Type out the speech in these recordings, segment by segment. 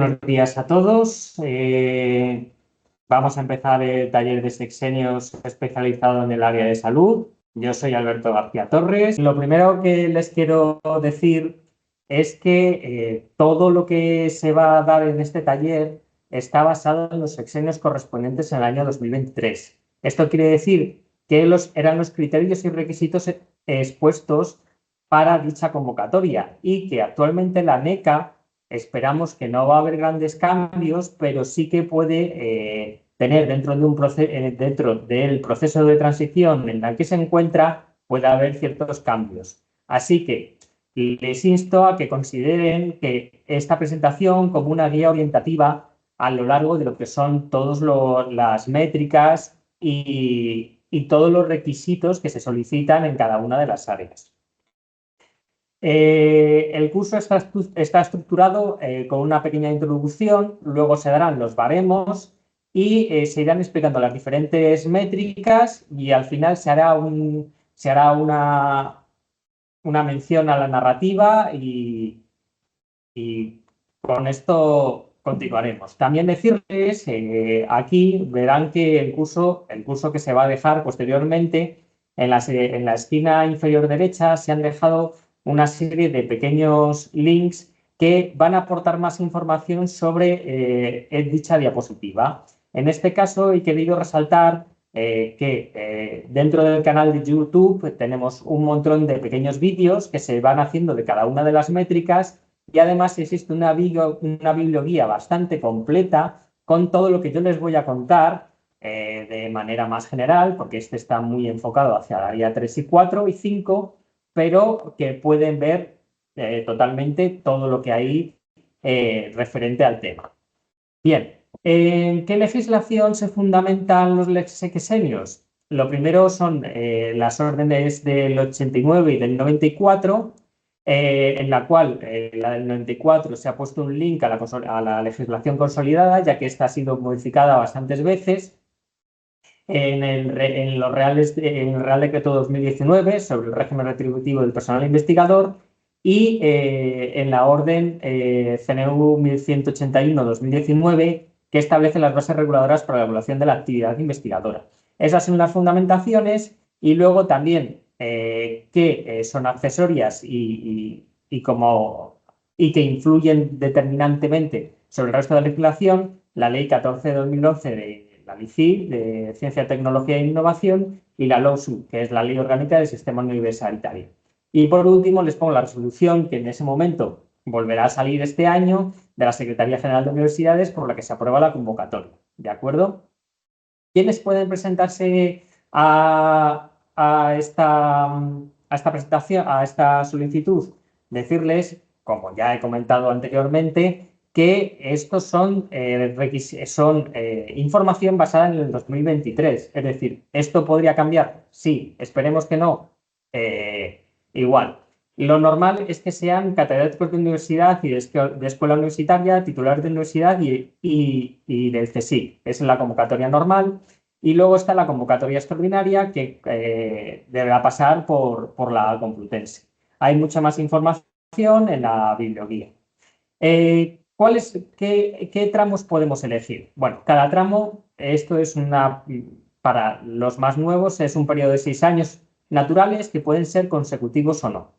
Buenos días a todos. Vamos a empezar el taller de sexenios especializado en el área de salud. Yo soy Alberto García Torres. Lo primero que les quiero decir es que todo lo que se va a dar en este taller está basado en los sexenios correspondientes al año 2023. Esto quiere decir que eran los criterios y requisitos expuestos para dicha convocatoria y que actualmente la NECA esperamos que no va a haber grandes cambios, pero sí que puede tener dentro del proceso de transición en el que se encuentra, puede haber ciertos cambios. Así que les insto a que consideren que esta presentación como una guía orientativa a lo largo de lo que son todas las métricas y todos los requisitos que se solicitan en cada una de las áreas. El curso está estructurado con una pequeña introducción, luego se darán los baremos y se irán explicando las diferentes métricas y al final se hará una mención a la narrativa y con esto continuaremos. También decirles, aquí verán que el curso que se va a dejar posteriormente, en la esquina inferior derecha se han dejado una serie de pequeños links que van a aportar más información sobre dicha diapositiva. En este caso he querido resaltar que dentro del canal de YouTube tenemos un montón de pequeños vídeos que se van haciendo de cada una de las métricas y además existe una biblioguía bastante completa con todo lo que yo les voy a contar de manera más general, porque este está muy enfocado hacia el área 3 y 4 y 5, pero que pueden ver totalmente todo lo que hay referente al tema. Bien, ¿en qué legislación se fundamentan los sexenios? Lo primero son las órdenes del 89 y del 94, en la cual la del 94 se ha puesto un link a la legislación consolidada, ya que esta ha sido modificada bastantes veces. En el Real Decreto 2019 sobre el régimen retributivo del personal investigador y en la orden CNU 1181-2019 que establece las bases reguladoras para la evaluación de la actividad investigadora. Esas son las fundamentaciones y luego también que son accesorias y que influyen determinantemente sobre el resto de la legislación, la Ley 14 de 2011 de la LICIN, de Ciencia, Tecnología e Innovación, y la LOSU, que es la Ley Orgánica del Sistema Universitario. Y por último les pongo la resolución que en ese momento volverá a salir este año de la Secretaría General de Universidades por la que se aprueba la convocatoria. ¿De acuerdo? ¿Quiénes pueden presentarse a esta presentación, a esta solicitud? Decirles, como ya he comentado anteriormente, que estos son información basada en el 2023. Es decir, ¿esto podría cambiar? Sí, esperemos que no. Igual. Lo normal es que sean catedráticos de universidad y de escuela universitaria, titulares de universidad y del CSIC. Esa es la convocatoria normal. Y luego está la convocatoria extraordinaria que deberá pasar por la Complutense. Hay mucha más información en la biblioguía. ¿Qué tramos podemos elegir? Bueno, cada tramo, esto es para los más nuevos, es un periodo de 6 años naturales que pueden ser consecutivos o no.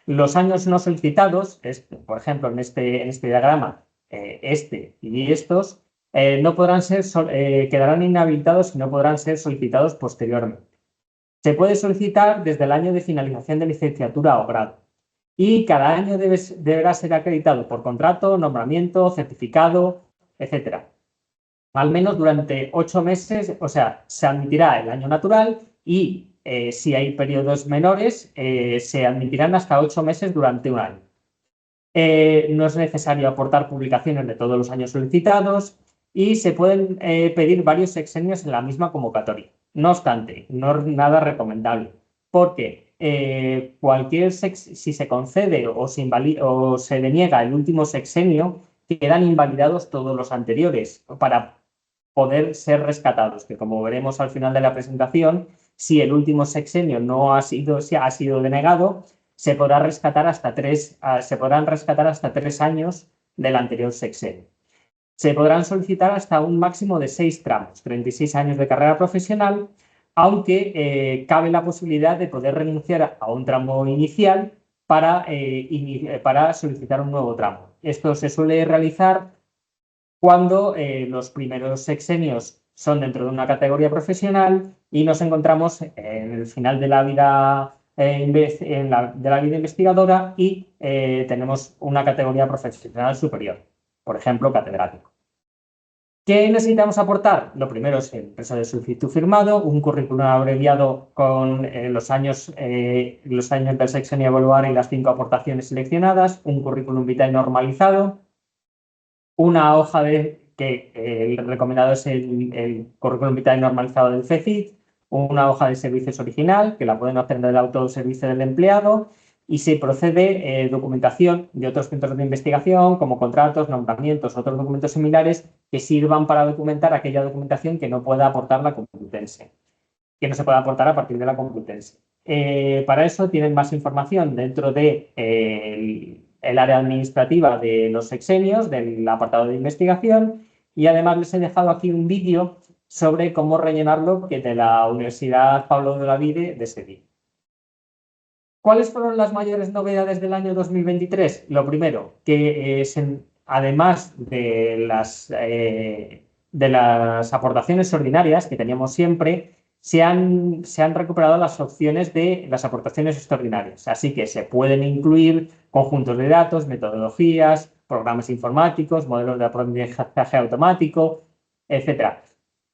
Los años no solicitados, por ejemplo, en este diagrama, y estos, no podrán quedarán inhabilitados y no podrán ser solicitados posteriormente. Se puede solicitar desde el año de finalización de licenciatura o grado. Y cada año deberá ser acreditado por contrato, nombramiento, certificado, etc. Al menos durante 8 meses, o sea, se admitirá el año natural y si hay periodos menores, se admitirán hasta 8 meses durante un año. No es necesario aportar publicaciones de todos los años solicitados y se pueden pedir varios sexenios en la misma convocatoria. No obstante, no es nada recomendable, porque si se concede o se deniega el último sexenio, quedan invalidados todos los anteriores para poder ser rescatados, que como veremos al final de la presentación, si el último sexenio ha sido denegado, se podrán rescatar hasta 3 años del anterior sexenio. Se podrán solicitar hasta un máximo de 6 tramos, 36 años de carrera profesional, aunque cabe la posibilidad de poder renunciar a un tramo inicial para solicitar un nuevo tramo. Esto se suele realizar cuando los primeros sexenios son dentro de una categoría profesional y nos encontramos en el final de la vida, de la vida investigadora y tenemos una categoría profesional superior, por ejemplo, catedrático. ¿Qué necesitamos aportar? Lo primero es el expreso de solicitud firmado, un currículum abreviado con los años del sexenio a evaluar y las 5 aportaciones seleccionadas, un currículum vitae normalizado, una hoja que el recomendado es el currículum vitae normalizado del CECIT, una hoja de servicios original, que la pueden obtener del autoservicio del empleado, y se procede documentación de otros centros de investigación, como contratos, nombramientos, otros documentos similares que sirvan para documentar aquella documentación que no pueda aportar la Complutense, que no se pueda aportar a partir de la Complutense. Para eso tienen más información dentro de el área administrativa de los sexenios, del apartado de investigación, y además les he dejado aquí un vídeo sobre cómo rellenarlo, que de la Universidad Pablo de Olavide de Sevilla. ¿Cuáles fueron las mayores novedades del año 2023? Lo primero, que además de las aportaciones ordinarias que teníamos siempre, se han recuperado las opciones de las aportaciones extraordinarias. Así que se pueden incluir conjuntos de datos, metodologías, programas informáticos, modelos de aprendizaje automático, etc.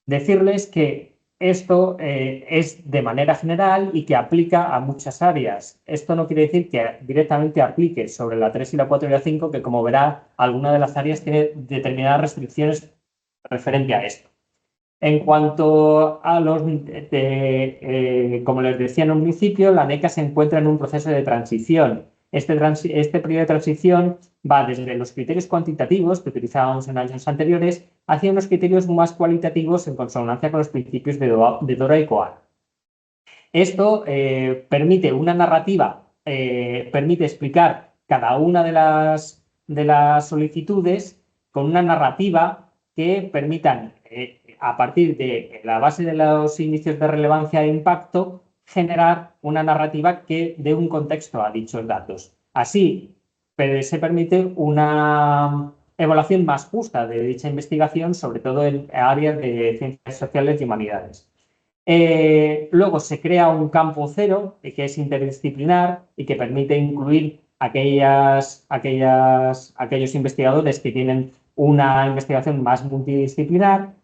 Decirles que esto es de manera general y que aplica a muchas áreas. Esto no quiere decir que directamente aplique sobre la 3 y la 4 y la 5, que como verá, alguna de las áreas tiene determinadas restricciones referente a esto. En cuanto a los, como les decía en un principio, la NECA se encuentra en un proceso de transición. Este periodo de transición va desde los criterios cuantitativos que utilizábamos en años anteriores hacia unos criterios más cualitativos en consonancia con los principios de Dora y Cohen. Esto permite una narrativa, permite explicar cada una de las solicitudes con una narrativa que permitan, a partir de la base de los indicios de relevancia e impacto, generar una narrativa que dé un contexto a dichos datos. Así, se permite una evaluación más justa de dicha investigación, sobre todo en áreas de ciencias sociales y humanidades. Luego se crea un campo cero, que es interdisciplinar y que permite incluir aquellos investigadores que tienen una investigación más multidisciplinar.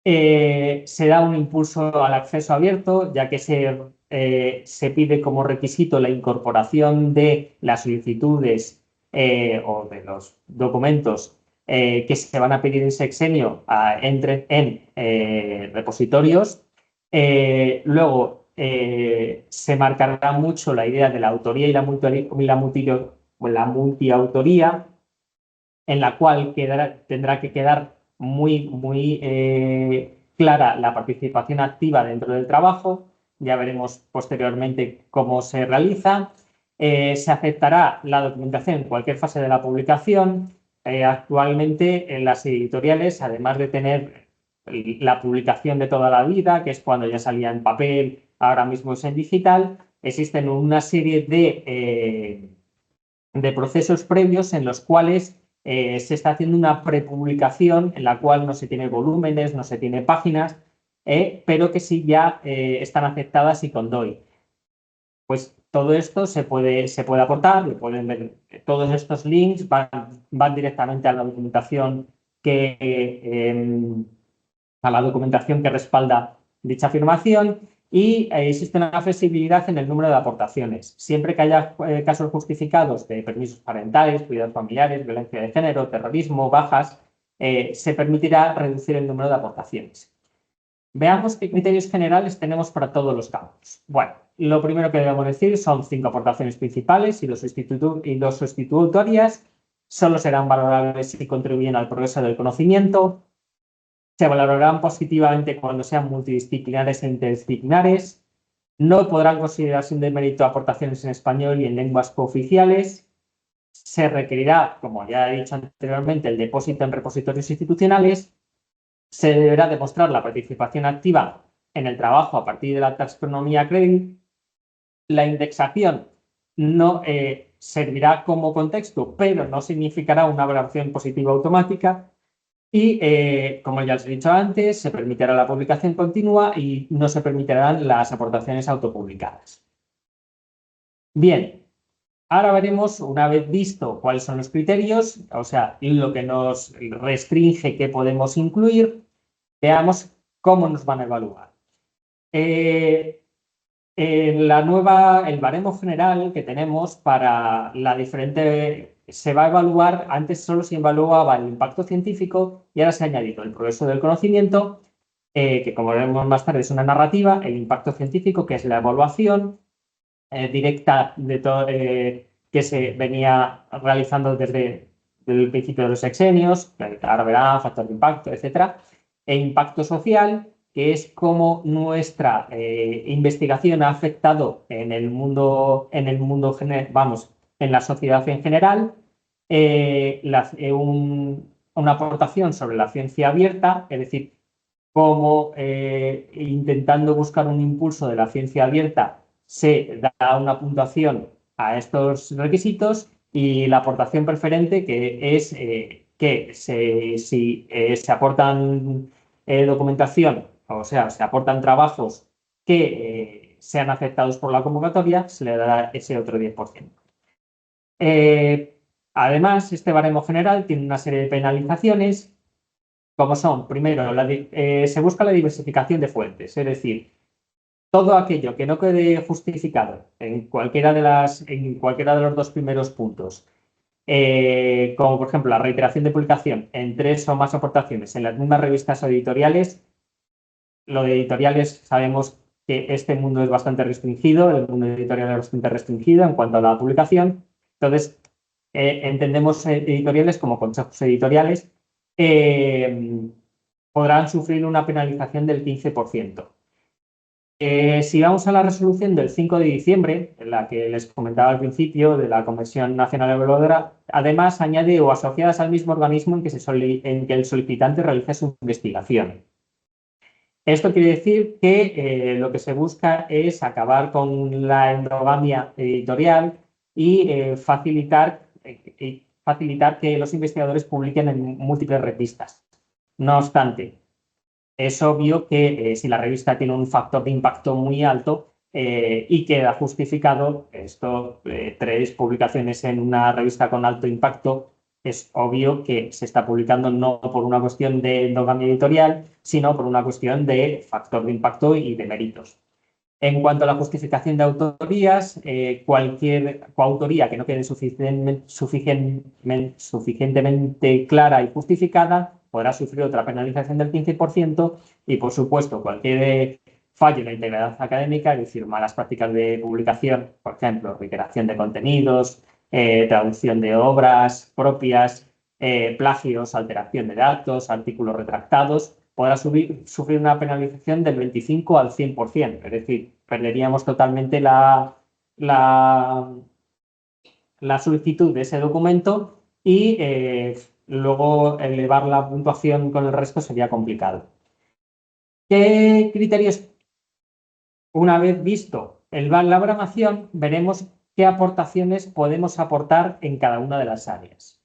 Se da un impulso al acceso abierto, ya que se pide como requisito la incorporación de las solicitudes o de los documentos que se van a pedir en sexenio entren en repositorios. Luego se marcará mucho la idea de la autoría y la multiautoría, en la cual tendrá que quedar muy clara la participación activa dentro del trabajo. Ya veremos posteriormente cómo se realiza. Se aceptará la documentación en cualquier fase de la publicación. Actualmente en las editoriales, además de tener la publicación de toda la vida, que es cuando ya salía en papel, ahora mismo es en digital, existen una serie de procesos previos en los cuales se está haciendo una prepublicación en la cual no se tiene volúmenes, no se tiene páginas, pero que sí ya están aceptadas y con DOI. Pues todo esto se puede aportar, lo pueden ver. Todos estos links van directamente a la documentación a la documentación que respalda dicha afirmación. Y existe una flexibilidad en el número de aportaciones. Siempre que haya casos justificados de permisos parentales, cuidados familiares, violencia de género, terrorismo, bajas, se permitirá reducir el número de aportaciones. Veamos qué criterios generales tenemos para todos los campos. Bueno, lo primero que debemos decir son 5 aportaciones principales y dos sustitutorias. Solo serán valorables si contribuyen al progreso del conocimiento. Se valorarán positivamente cuando sean multidisciplinares e interdisciplinares. No podrán considerarse un demérito aportaciones en español y en lenguas cooficiales. se requerirá, como ya he dicho anteriormente, el depósito en repositorios institucionales, se deberá demostrar la participación activa en el trabajo a partir de la taxonomía Credit. La indexación no servirá como contexto, pero no significará una evaluación positiva automática. Y, como ya os he dicho antes, se permitirá la publicación continua y no se permitirán las aportaciones autopublicadas. Bien, ahora veremos, una vez visto cuáles son los criterios, o sea, lo que nos restringe que podemos incluir, veamos cómo nos van a evaluar. El baremo general que tenemos para la diferente, se va a evaluar, antes solo se evaluaba el impacto científico y ahora se ha añadido el progreso del conocimiento, que como veremos más tarde es una narrativa, el impacto científico, que es la evaluación directa que se venía realizando desde el principio de los sexenios, ahora verá, factor de impacto, etcétera, e impacto social, que es cómo nuestra investigación ha afectado en el mundo vamos, en la sociedad en general, una aportación sobre la ciencia abierta, es decir, cómo intentando buscar un impulso de la ciencia abierta se da una puntuación a estos requisitos, y la aportación preferente, que es que si se aportan documentación, o sea, se aportan trabajos que sean aceptados por la convocatoria, se le dará ese otro 10%. Además, este baremo general tiene una serie de penalizaciones, como son, primero, se busca la diversificación de fuentes, es decir, todo aquello que no quede justificado en cualquiera de los dos primeros puntos, como por ejemplo la reiteración de publicación en 3 o más aportaciones en las mismas revistas o editoriales. Lo de editoriales, sabemos que este mundo es bastante restringido, el mundo editorial es bastante restringido en cuanto a la publicación. Entonces, entendemos editoriales como consejos editoriales, podrán sufrir una penalización del 15%. Si vamos a la resolución del 5 de diciembre, en la que les comentaba al principio, de la Comisión Nacional Evaluadora, además añade o asociadas al mismo organismo en que el solicitante realice su investigación. Esto quiere decir que lo que se busca es acabar con la endogamia editorial y facilitar que los investigadores publiquen en múltiples revistas. No obstante, es obvio que si la revista tiene un factor de impacto muy alto y queda justificado, 3 publicaciones en una revista con alto impacto, es obvio que se está publicando no por una cuestión de endogamia editorial, sino por una cuestión de factor de impacto y de méritos. En cuanto a la justificación de autorías, cualquier coautoría que no quede suficientemente clara y justificada podrá sufrir otra penalización del 15%, y, por supuesto, cualquier fallo en la integridad académica, es decir, malas prácticas de publicación, por ejemplo, reiteración de contenidos, traducción de obras propias, plagios, alteración de datos, artículos retractados, podrá sufrir una penalización del 25 al 100%, es decir, perderíamos totalmente la solicitud de ese documento y luego elevar la puntuación con el resto sería complicado. ¿Qué criterios? Una vez visto la programación, veremos qué aportaciones podemos aportar en cada una de las áreas.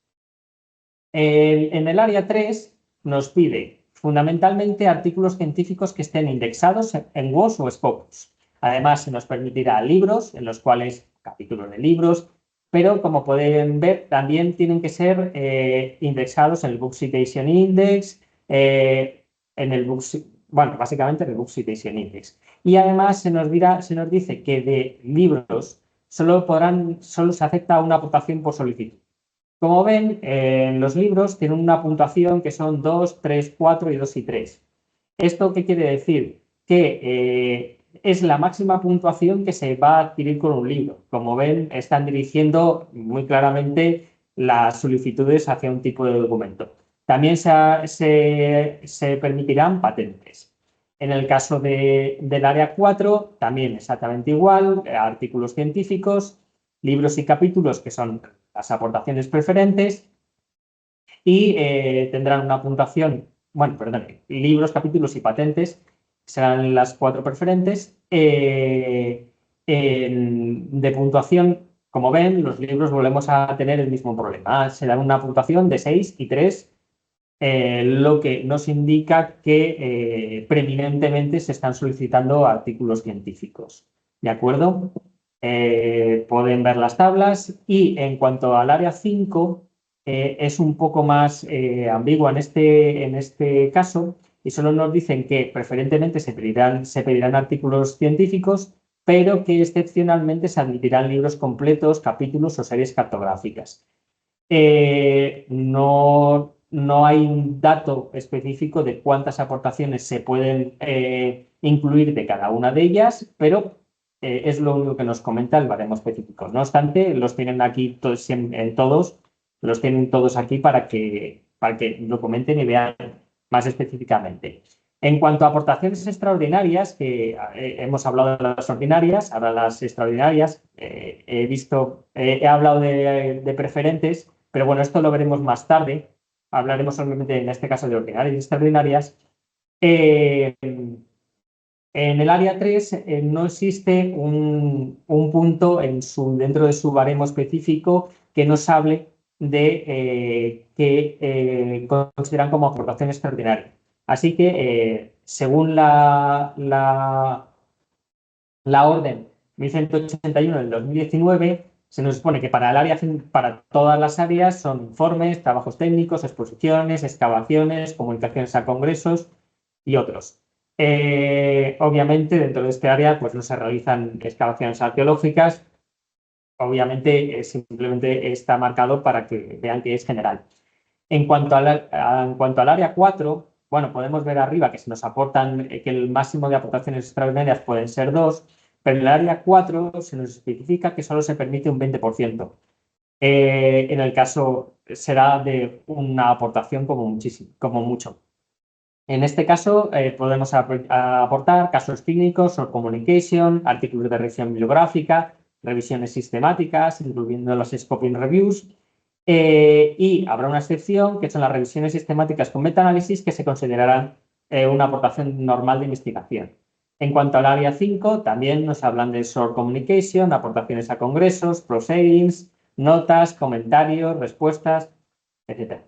En el área 3 nos pide fundamentalmente artículos científicos que estén indexados en WOS o Scopus. Además, se nos permitirá libros, en los cuales capítulos de libros, pero como pueden ver, también tienen que ser indexados en el Book Citation Index, básicamente en el Book Citation Index. Y además se nos dice que de libros solo se acepta una aportación por solicitud. Como ven, los libros tienen una puntuación que son 2, 3, 4 y 2 y 3. ¿Esto qué quiere decir? Que es la máxima puntuación que se va a adquirir con un libro. Como ven, están dirigiendo muy claramente las solicitudes hacia un tipo de documento. También se permitirán patentes. En el caso del área 4, también exactamente igual, artículos científicos, libros y capítulos que son las aportaciones preferentes y tendrán una puntuación, bueno, perdón, libros, capítulos y patentes serán las 4 preferentes. De puntuación, como ven, los libros volvemos a tener el mismo problema. Se dan una puntuación de 6 y 3, lo que nos indica que preeminentemente se están solicitando artículos científicos. ¿De acuerdo? Pueden ver las tablas y en cuanto al área 5, es un poco más ambigua en este caso y solo nos dicen que preferentemente se pedirán artículos científicos, pero que excepcionalmente se admitirán libros completos, capítulos o series cartográficas. No hay un dato específico de cuántas aportaciones se pueden incluir de cada una de ellas, pero es lo único que nos comenta el baremo específico. No obstante, los tienen aquí todos, los tienen todos aquí para que lo comenten y vean más específicamente. En cuanto a aportaciones extraordinarias, que hemos hablado de las ordinarias, ahora las extraordinarias, he hablado de preferentes, pero bueno, esto lo veremos más tarde. Hablaremos solamente en este caso de ordinarias y extraordinarias. En el área 3 no existe un punto dentro de su baremo específico que nos hable de que consideran como aportación extraordinaria. Así que, según la orden 1181 del 2019, se nos supone que para todas las áreas son informes, trabajos técnicos, exposiciones, excavaciones, comunicaciones a congresos y otros. Obviamente, dentro de este área pues no se realizan excavaciones arqueológicas. Obviamente, simplemente está marcado para que vean que es general. En cuanto al área 4, bueno, podemos ver arriba que se nos aportan, que el máximo de aportaciones extraordinarias pueden ser 2, pero en el área 4 se nos especifica que solo se permite un 20%. En el caso será de una aportación como mucho. En este caso podemos aportar casos clínicos o communication, artículos de revisión bibliográfica, revisiones sistemáticas, incluyendo los scoping reviews, y habrá una excepción que son las revisiones sistemáticas con metaanálisis que se considerarán una aportación normal de investigación. En cuanto al área 5, también nos hablan de short communication, aportaciones a congresos, proceedings, notas, comentarios, respuestas, etc.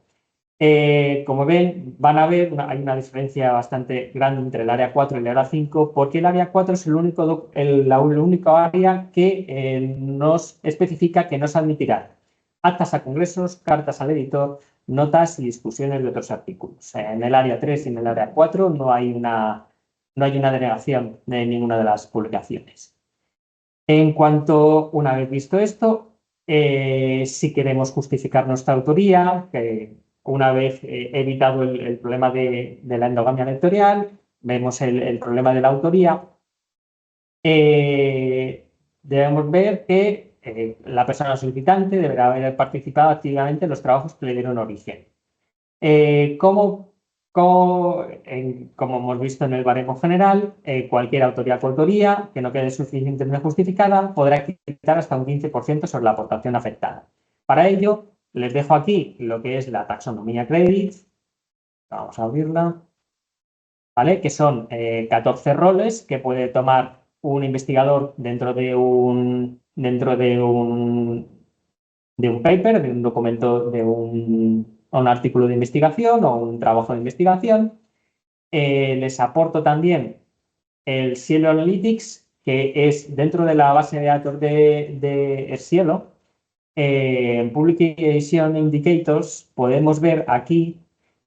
Como ven, van a ver, hay una diferencia bastante grande entre el área 4 y el área 5, porque el área 4 es el único área que nos especifica que no se admitirá actas a congresos, cartas al editor, notas y discusiones de otros artículos. En el área 3 y en el área 4 no hay una denegación de ninguna de las publicaciones. Una vez visto esto, si queremos justificar nuestra autoría, una vez evitado el problema de la endogamia lectorial, vemos el problema de la autoría, debemos ver que la persona solicitante deberá haber participado activamente en los trabajos que le dieron origen. Como hemos visto en el baremo general, cualquier autoría o coautoría que no quede suficientemente justificada podrá quitar hasta un 15% sobre la aportación afectada. Para ello, les dejo aquí lo que es la taxonomía credit. Vamos a abrirla. ¿Vale? Que son 14 roles que puede tomar un investigador dentro de un paper, de un documento, de un artículo de investigación o un trabajo de investigación. Les aporto también el Cielo Analytics, que es dentro de la base de datos de Cielo. En Publication Indicators podemos ver aquí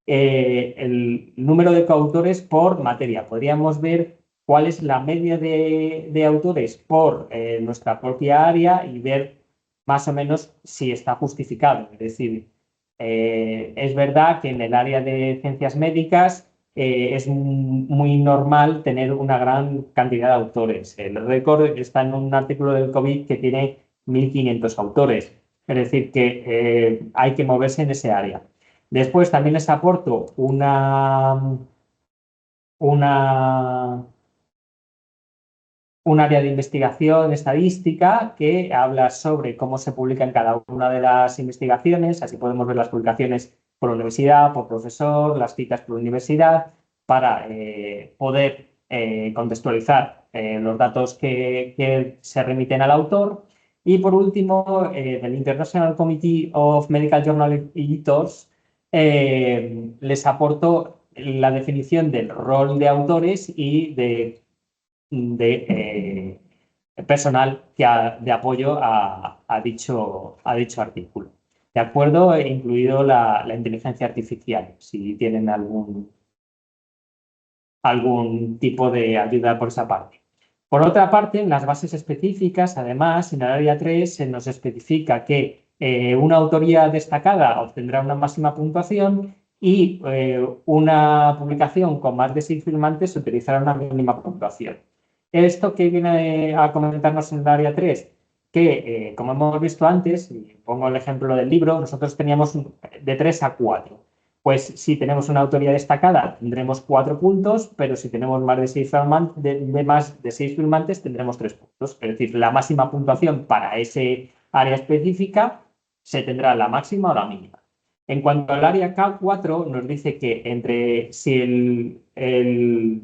el número de coautores por materia. Podríamos ver cuál es la media de autores por nuestra propia área y ver más o menos si está justificado. Es decir, es verdad que en el área de ciencias médicas es muy normal tener una gran cantidad de autores. El récord está en un artículo del COVID que tiene 1.500 autores. Es decir, que hay que moverse en ese área. Después también les aporto una un área de investigación estadística que habla sobre cómo se publica en cada una de las investigaciones. Así podemos ver las publicaciones por universidad, por profesor, las citas por universidad, para poder contextualizar los datos que se remiten al autor. Y por último, del International Committee of Medical Journal Editors, les aporto la definición del rol de autores y de personal de apoyo a dicho artículo. ¿De acuerdo? He incluido la inteligencia artificial, si tienen algún tipo de ayuda por esa parte. Por otra parte, en las bases específicas, además, en el área 3 se nos especifica que una autoría destacada obtendrá una máxima puntuación y una publicación con más de 6 firmantes utilizará una mínima puntuación. ¿Esto que viene a comentarnos en el área 3? Que, como hemos visto antes, y pongo el ejemplo del libro, nosotros teníamos de 3 a 4. Pues si tenemos una autoría destacada tendremos 4 puntos, pero si tenemos más de 6 firmantes tendremos 3 puntos. Es decir, la máxima puntuación para ese área específica se tendrá la máxima o la mínima. En cuanto al área K4, nos dice que si el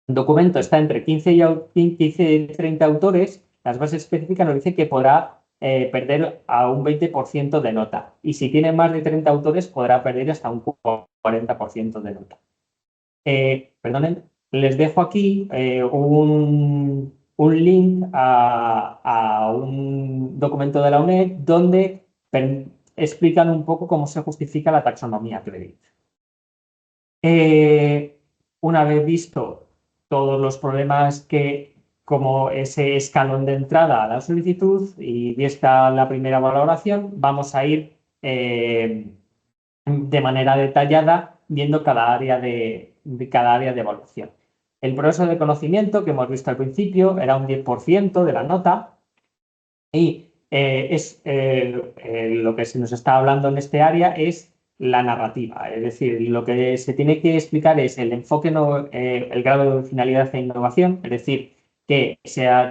documento está entre 15 y 30 autores, las bases específicas nos dicen que podrá perder a un 20% de nota. Y si tiene más de 30 autores, podrá perder hasta un 40% de nota. Perdonen, les dejo aquí un link a un documento de la UNED donde explican un poco cómo se justifica la taxonomía Credit. Una vez visto todos los problemas como ese escalón de entrada a la solicitud y vista la primera valoración, vamos a ir de manera detallada viendo cada área de evaluación. El progreso de conocimiento que hemos visto al principio era un 10% de la nota y lo que se nos está hablando en este área es la narrativa, es decir, lo que se tiene que explicar es el enfoque, el grado de finalidad e innovación, es decir, que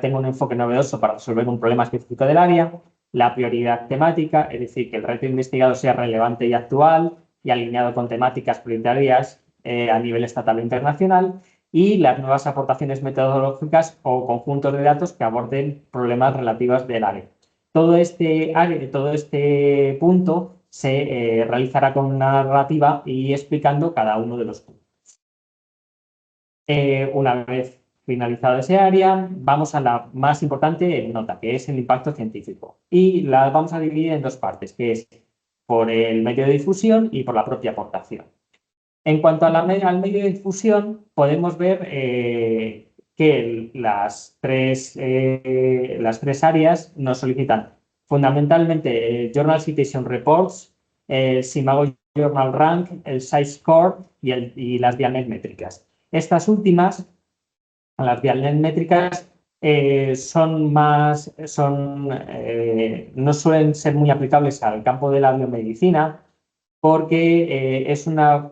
tenga un enfoque novedoso para resolver un problema específico del área, la prioridad temática, es decir, que el reto investigado sea relevante y actual y alineado con temáticas prioritarias a nivel estatal e internacional, y las nuevas aportaciones metodológicas o conjuntos de datos que aborden problemas relativos del área. Todo este punto se realizará con una narrativa y explicando cada uno de los puntos. Una vez finalizado ese área, vamos a la más importante nota, que es el impacto científico. Y la vamos a dividir en dos partes, que es por el medio de difusión y por la propia aportación. En cuanto al medio de difusión, podemos ver que las tres áreas nos solicitan fundamentalmente Journal Citation Reports, el Simago Journal Rank, el Size Score y las dianet métricas. Estas últimas, las dianet métricas, no suelen ser muy aplicables al campo de la biomedicina porque es una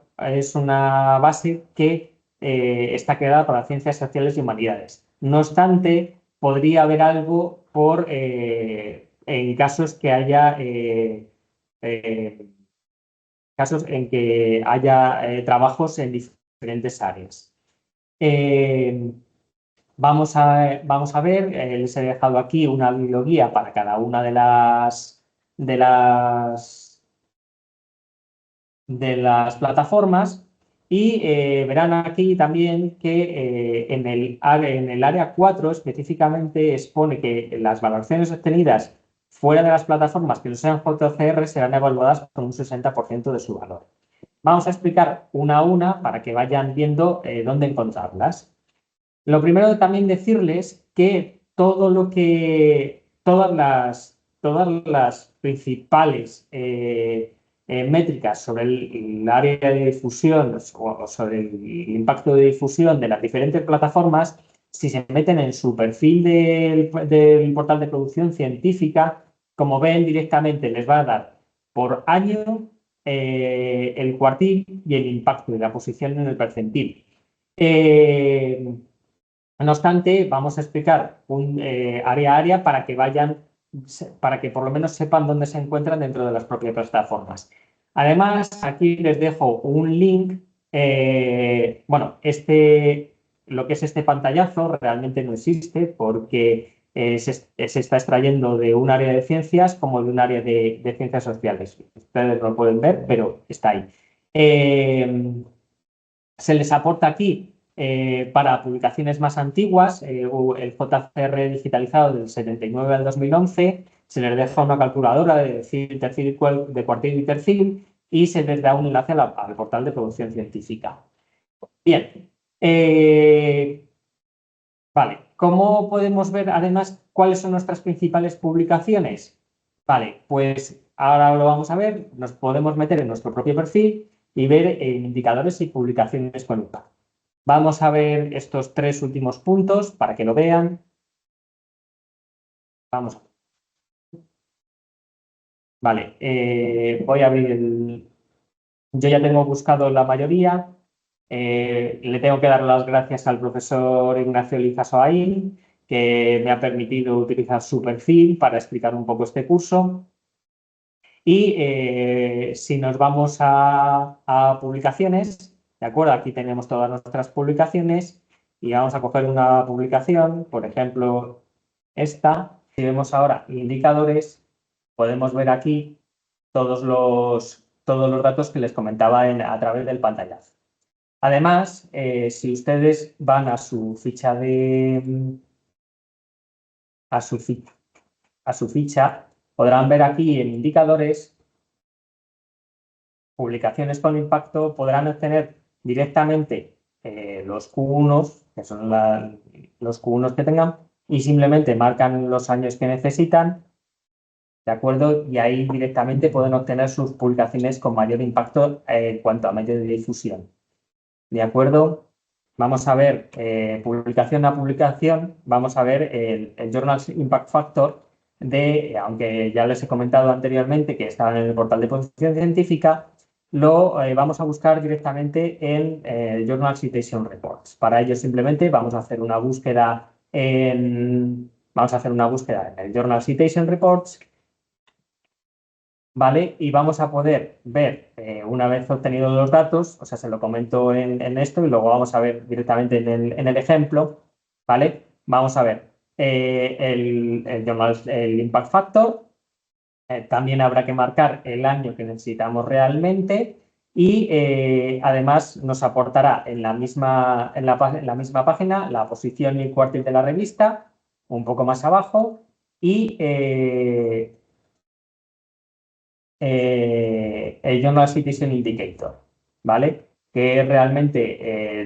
base que está creada para ciencias sociales y humanidades. No obstante, podría haber algo en casos en que haya trabajos en diferentes áreas. Vamos a ver, les he dejado aquí una biblioguía para cada una de las plataformas y verán aquí también que en el área 4 específicamente expone que las valoraciones obtenidas fuera de las plataformas que no sean JCR serán evaluadas con un 60% de su valor. Vamos a explicar una a una para que vayan viendo dónde encontrarlas. Lo primero también decirles que todas las principales métricas sobre el área de difusión o sobre el impacto de difusión de las diferentes plataformas, si se meten en su perfil del portal de producción científica, como ven directamente les va a dar por año el cuartil y el impacto de la posición en el percentil. No obstante, vamos a explicar un área a área para que para que por lo menos sepan dónde se encuentran dentro de las propias plataformas. Además, aquí les dejo un link. Bueno, lo que es este pantallazo realmente no existe porque se está extrayendo de un área de ciencias como de un área de ciencias sociales. Ustedes no lo pueden ver, pero está ahí. Se les aporta aquí para publicaciones más antiguas, el JCR digitalizado del 79 al 2011, se les deja una calculadora de decil, tercil, de cuartil y tercil y se les da un enlace al portal de producción científica. Bien, vale, ¿cómo podemos ver además cuáles son nuestras principales publicaciones? Vale, pues ahora lo vamos a ver, nos podemos meter en nuestro propio perfil y ver indicadores y publicaciones con impacto. Vamos a ver estos tres últimos puntos para que lo vean. Vamos. Vale, voy a abrir el... Yo ya tengo buscado la mayoría. Le tengo que dar las gracias al profesor Ignacio Lizasoaín, que me ha permitido utilizar su perfil para explicar un poco este curso. Y si nos vamos a publicaciones, ¿de acuerdo? Aquí tenemos todas nuestras publicaciones y vamos a coger una publicación, por ejemplo, esta. Si vemos ahora indicadores, podemos ver aquí todos los datos que les comentaba a través del pantallazo. Además, si ustedes van a su ficha a su, a su ficha, podrán ver aquí en indicadores publicaciones con impacto, podrán obtener directamente los Q1, que son los Q1 que tengan, y simplemente marcan los años que necesitan, ¿de acuerdo? Y ahí directamente pueden obtener sus publicaciones con mayor impacto en cuanto a medios de difusión, ¿de acuerdo? Vamos a ver publicación a publicación, vamos a ver el Journal Impact Factor aunque ya les he comentado anteriormente que está en el portal de producción científica, lo vamos a buscar directamente en Journal Citation Reports. Para ello simplemente vamos a hacer una búsqueda vamos a hacer una búsqueda en el Journal Citation Reports, ¿vale? Y vamos a poder ver, una vez obtenidos los datos, o sea, se lo comento en esto y luego vamos a ver directamente en el ejemplo, ¿vale? Vamos a ver el Impact Factor, también habrá que marcar el año que necesitamos realmente y además nos aportará en la misma página la posición y el cuartil de la revista, un poco más abajo, y el Journal Citation Indicator, ¿vale? Que es realmente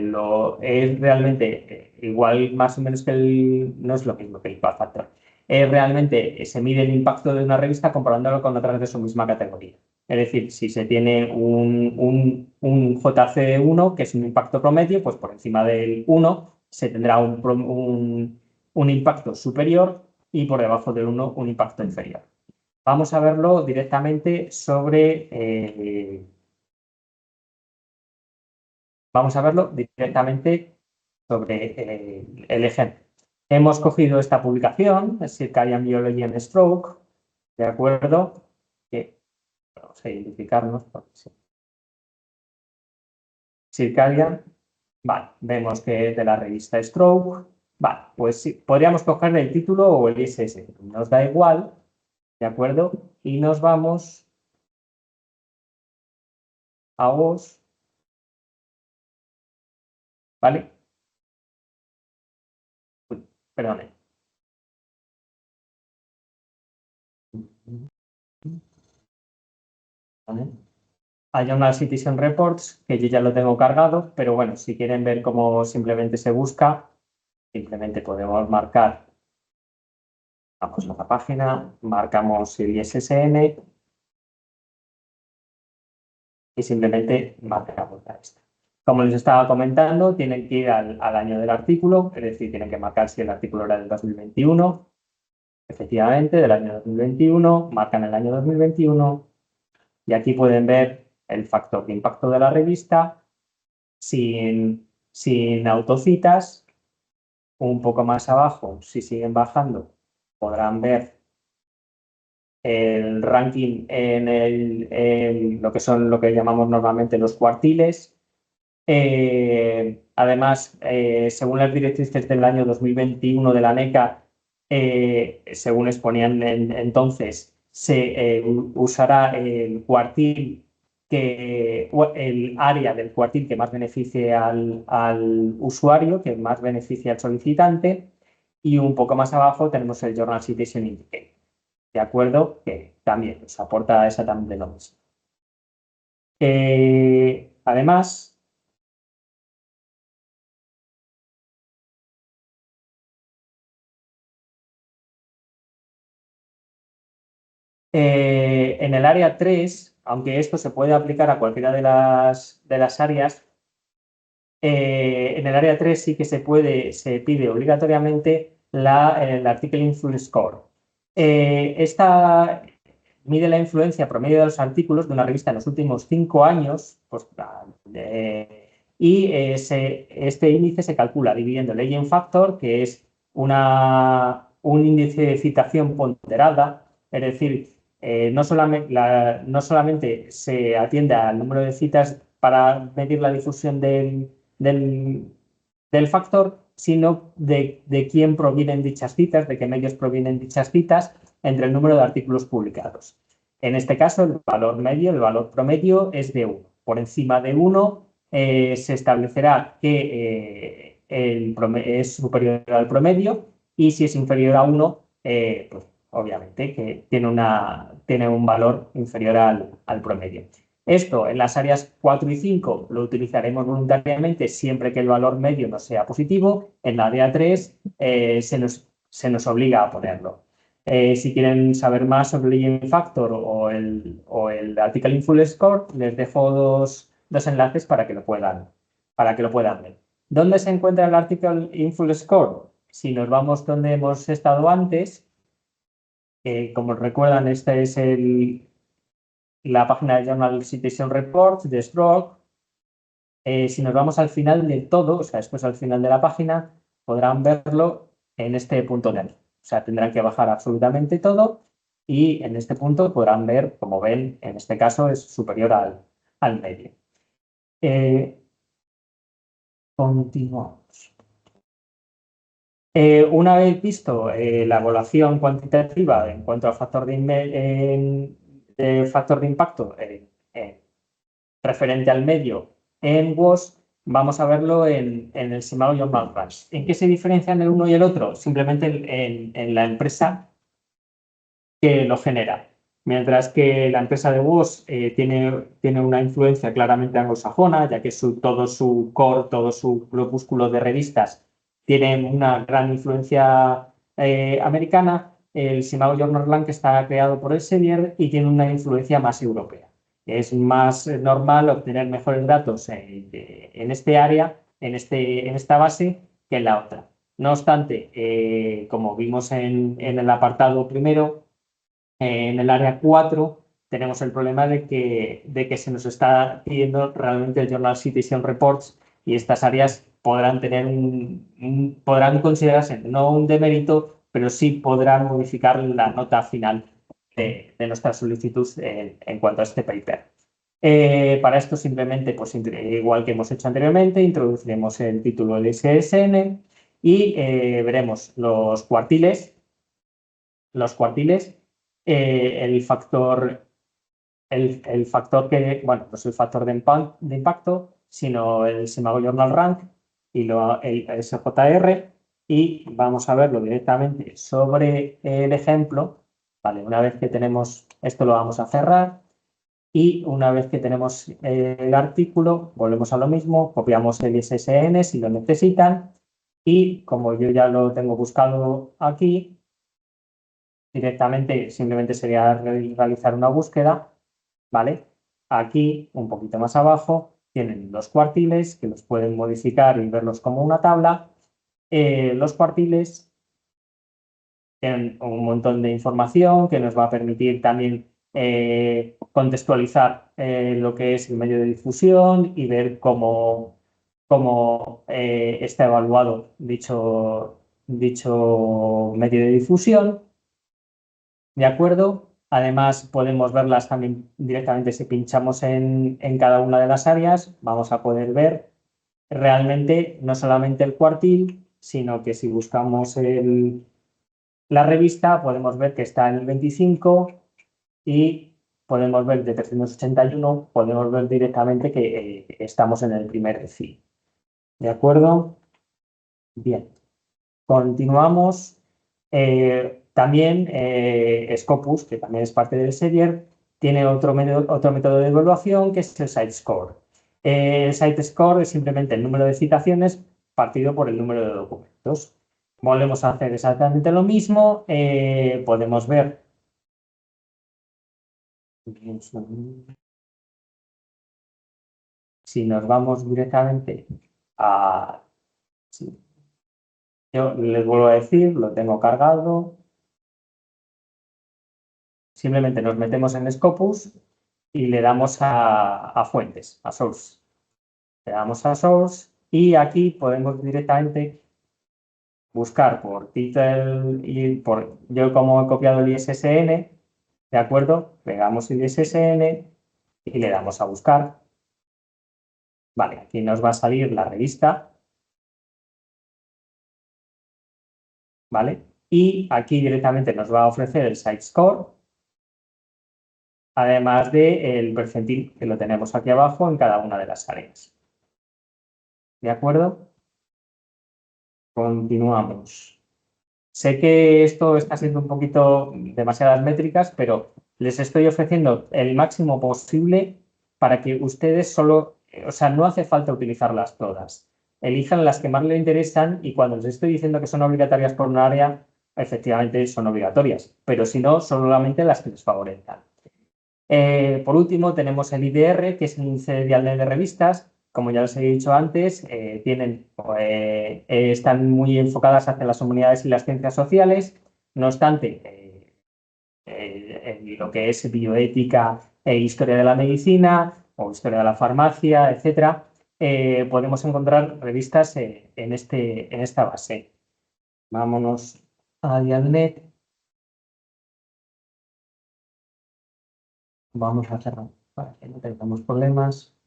igual más o menos no es lo mismo que el Impact Factor. Realmente se mide el impacto de una revista comparándolo con otras de su misma categoría. Es decir, si se tiene un JC1, que es un impacto promedio, pues por encima del 1 se tendrá un impacto superior y por debajo del 1 un impacto inferior. Vamos a verlo directamente vamos a verlo directamente sobre el ejemplo. Hemos cogido esta publicación, Circadian Biology and Stroke, ¿de acuerdo? Vamos a identificarnos. Circadian, vale, vemos que es de la revista Stroke. Vale, pues sí, podríamos coger el título o el ISS, nos da igual, ¿de acuerdo? Y nos vamos a vos, ¿vale? Uy, perdone. ¿Vale? Hay unas Citizen Reports que yo ya lo tengo cargado, pero bueno, si quieren ver cómo simplemente se busca, simplemente podemos marcar, vamos a la página, marcamos el ISSN y simplemente marcamos la esta. Como les estaba comentando, tienen que ir al año del artículo, es decir, tienen que marcar si el artículo era del 2021, efectivamente, del año 2021, marcan el año 2021 y aquí pueden ver el factor de impacto de la revista sin autocitas un poco más abajo, si siguen bajando, podrán ver el ranking en lo que llamamos normalmente los cuartiles. Además, según las directrices del año 2021 de la NECA, según exponían entonces, se usará el cuartil el área del cuartil que más beneficie al usuario, que más beneficie al solicitante, y un poco más abajo tenemos el Journal Citation Indicator, ¿de acuerdo? Que también nos aporta exactamente lo mismo. Además, en el área 3, aunque esto se puede aplicar a cualquiera de las áreas, en el área 3 sí que se pide obligatoriamente el Article Influence Score. Esta mide la influencia promedio de los artículos de una revista en los últimos 5 años, pues, y este índice se calcula dividiendo el aging factor, que es un índice de citación ponderada, es decir, no solamente se atiende al número de citas para medir la difusión del factor, sino de quién provienen dichas citas, de qué medios provienen dichas citas, entre el número de artículos publicados. En este caso, el valor medio, el valor promedio es de 1. Por encima de 1 se establecerá que es superior al promedio, y si es inferior a 1, pues obviamente que tiene un valor inferior al promedio. Esto en las áreas 4 y 5 lo utilizaremos voluntariamente siempre que el valor medio no sea positivo. En la área 3 se nos obliga a ponerlo. Si quieren saber más sobre el Aging Factor o el Article Influence Score, les dejo dos enlaces para que lo puedan ver. ¿Dónde se encuentra el Article Influence Score? Si nos vamos donde hemos estado antes, como recuerdan, esta es la página de Journal Citation Reports de Stroke. Si nos vamos al final del todo, o sea, después al final de la página, podrán verlo en este punto de aquí. O sea, tendrán que bajar absolutamente todo y en este punto podrán ver, como ven, en este caso es superior al medio. Continuamos. Una vez visto la evaluación cuantitativa en cuanto al factor factor de impacto referente al medio en WOS, vamos a verlo en el Simago Journal Rank. ¿En qué se diferencian el uno y el otro? Simplemente en la empresa que lo genera. Mientras que la empresa de WOS tiene una influencia claramente anglosajona, ya que todo su core, todo su grupúsculo de revistas tiene una gran influencia americana. El Simago Journal Rank está creado por Elsevier y tiene una influencia más europea. Es más normal obtener mejores datos en este área, en esta base, que en la otra. No obstante, como vimos en el apartado primero, en el área 4 tenemos el problema de que se nos está pidiendo realmente el Journal Citation Reports, y estas áreas podrán podrán considerarse no un demérito, pero sí podrán modificar la nota final de nuestra solicitud en cuanto a este paper. Para esto simplemente, pues igual que hemos hecho anteriormente, introduciremos el título del SSN y veremos los cuartiles, el factor que, bueno, no es el factor de impacto, sino el Simago Journal Rank y el SJR, y vamos a verlo directamente sobre el ejemplo. Vale, una vez que tenemos esto lo vamos a cerrar, y una vez que tenemos el artículo volvemos a lo mismo, copiamos el SSN si lo necesitan, y como yo ya lo tengo buscado aquí, directamente simplemente sería realizar una búsqueda, ¿vale? Aquí, un poquito más abajo, tienen los cuartiles, que los pueden modificar y verlos como una tabla. Los cuartiles tienen un montón de información que nos va a permitir también contextualizar lo que es el medio de difusión y ver cómo cómo está evaluado dicho medio de difusión, ¿de acuerdo? Además, podemos verlas también directamente si pinchamos en cada una de las áreas, vamos a poder ver realmente no solamente el cuartil, sino que si buscamos la revista, podemos ver que está en el 25 y podemos ver de 381, podemos ver directamente que estamos en el primer CI. ¿De acuerdo? Bien. Continuamos. También Scopus, que también es parte del Serier, tiene otro método de evaluación que es el Site-Score. El Site-Score es simplemente el número de citaciones partido por el número de documentos. Volvemos a hacer exactamente lo mismo. Podemos ver. Si nos vamos directamente a... Sí. Yo les vuelvo a decir, lo tengo cargado. Simplemente nos metemos en Scopus y le damos a fuentes, a source. Le damos a source y aquí podemos directamente buscar por title y por... Yo como he copiado el ISSN, ¿de acuerdo? Pegamos el ISSN y le damos a buscar. Vale, aquí nos va a salir la revista. ¿Vale? Y aquí directamente nos va a ofrecer el site score, además del percentil que lo tenemos aquí abajo en cada una de las áreas. ¿De acuerdo? Continuamos. Sé que esto está siendo un poquito demasiadas métricas, pero les estoy ofreciendo el máximo posible para que ustedes solo, o sea, no hace falta utilizarlas todas. Elijan las que más les interesan y cuando les estoy diciendo que son obligatorias por un área, efectivamente son obligatorias, pero si no, solamente las que les favorezcan. Por último, tenemos el IDR, que es el índice de dial de revistas. Como ya les he dicho antes, están muy enfocadas hacia las humanidades y las ciencias sociales. No obstante, en lo que es bioética e historia de la medicina o historia de la farmacia, etcétera, podemos encontrar revistas en esta base. Vámonos a Dialnet. Vamos a cerrar para que no tengamos problemas.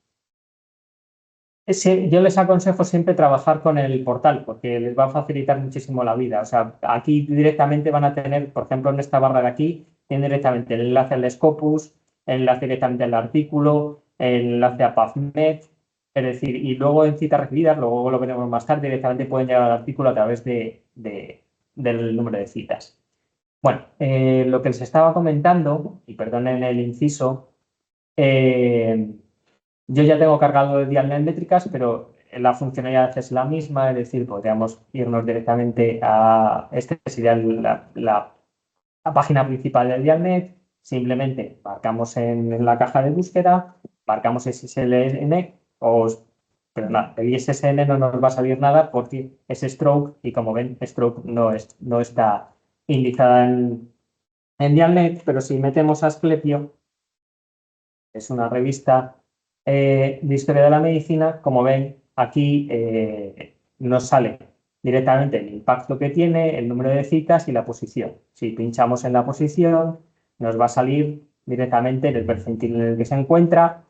Yo les aconsejo siempre trabajar con el portal porque les va a facilitar muchísimo la vida. O sea, aquí directamente van a tener, por ejemplo, en esta barra de aquí, tienen directamente el enlace al Scopus, el enlace directamente al artículo, el enlace a PubMed, es decir, y luego en citas recibidas, luego lo veremos más tarde, directamente pueden llegar al artículo a través del número de citas. Bueno, lo que les estaba comentando, y perdonen el inciso, yo ya tengo cargado de Dialnet métricas, pero la funcionalidad es la misma, es decir, podríamos irnos directamente a este sería la página principal del Dialnet, simplemente marcamos en la caja de búsqueda, marcamos SSLN pero nada, el ISSN no nos va a salir nada porque es Stroke y como ven, Stroke no está indicada en Dialnet, pero si metemos Asclepio, es una revista de historia de la medicina, como ven, aquí nos sale directamente el impacto que tiene, el número de citas y la posición. Si pinchamos en la posición, nos va a salir directamente el percentil en el que se encuentra.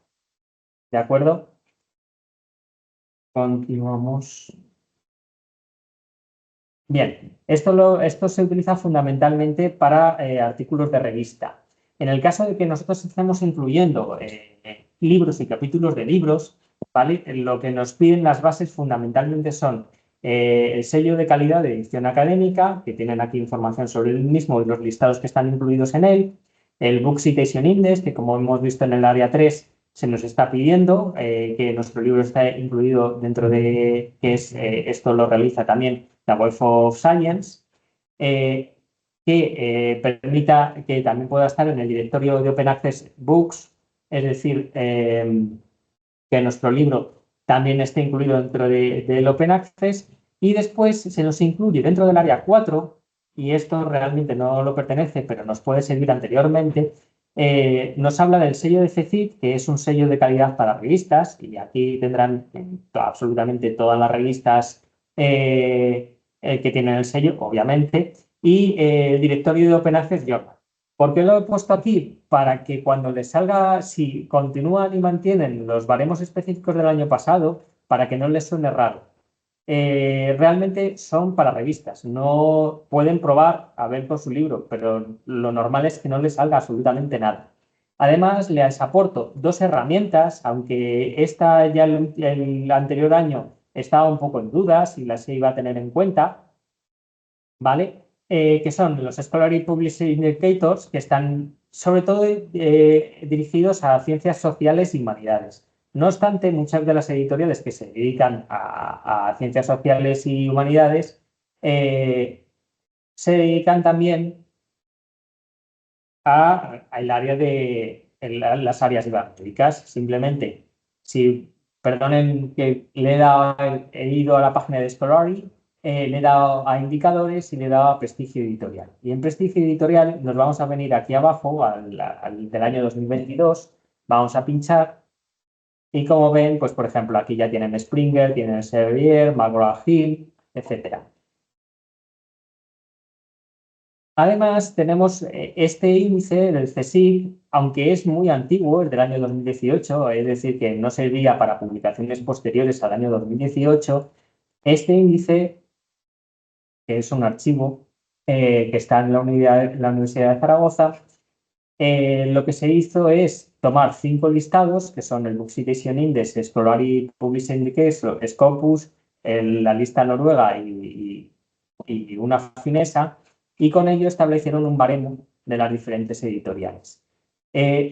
¿De acuerdo? Continuamos. Bien, esto se utiliza fundamentalmente para artículos de revista. En el caso de que nosotros estemos incluyendo libros y capítulos de libros, ¿vale? Lo que nos piden las bases fundamentalmente son el sello de calidad de edición académica, que tienen aquí información sobre el mismo y los listados que están incluidos en él, el Book Citation Index, que como hemos visto en el área 3, se nos está pidiendo que nuestro libro esté incluido dentro de, esto lo realiza también la Web of Science, que permita que también pueda estar en el directorio de Open Access Books, es decir, que nuestro libro también esté incluido dentro del Open Access y después se nos incluye dentro del área 4, y esto realmente no lo pertenece, pero nos puede servir anteriormente, nos habla del sello de CECIT, que es un sello de calidad para revistas, y aquí tendrán absolutamente todas las revistas que tienen el sello, obviamente, y el directorio de Open Access Journal. ¿Por qué lo he puesto aquí? Para que cuando les salga, si continúan y mantienen los baremos específicos del año pasado, para que no les suene raro. Realmente son para revistas, no pueden probar a ver por su libro, pero lo normal es que no les salga absolutamente nada. Además, les aporto dos herramientas, aunque esta ya el anterior año estaba un poco en duda si las iba a tener en cuenta, ¿vale? Que son los Scholarly Publishing Indicators, que están sobre todo dirigidos a ciencias sociales y humanidades. No obstante, muchas de las editoriales que se dedican a ciencias sociales y humanidades se dedican también al área de las áreas biométricas. Simplemente, si perdonen que he ido a la página de Scholarly, le he dado a indicadores y le he dado a prestigio editorial. Y en prestigio editorial nos vamos a venir aquí abajo, al del año 2022, vamos a pinchar y como ven, pues por ejemplo, aquí ya tienen Springer, tienen Sevier, McGraw-Hill, etcétera. Además, tenemos este índice del CSIC, aunque es muy antiguo, es del año 2018, es decir, que no servía para publicaciones posteriores al año 2018. Este índice, que es un archivo que está en la Universidad de Zaragoza, lo que se hizo es tomar 5 listados, que son el Book Citation Index, Scholarly Publishing Indicator, Scopus, la lista noruega y una finesa, y con ello establecieron un baremo de las diferentes editoriales.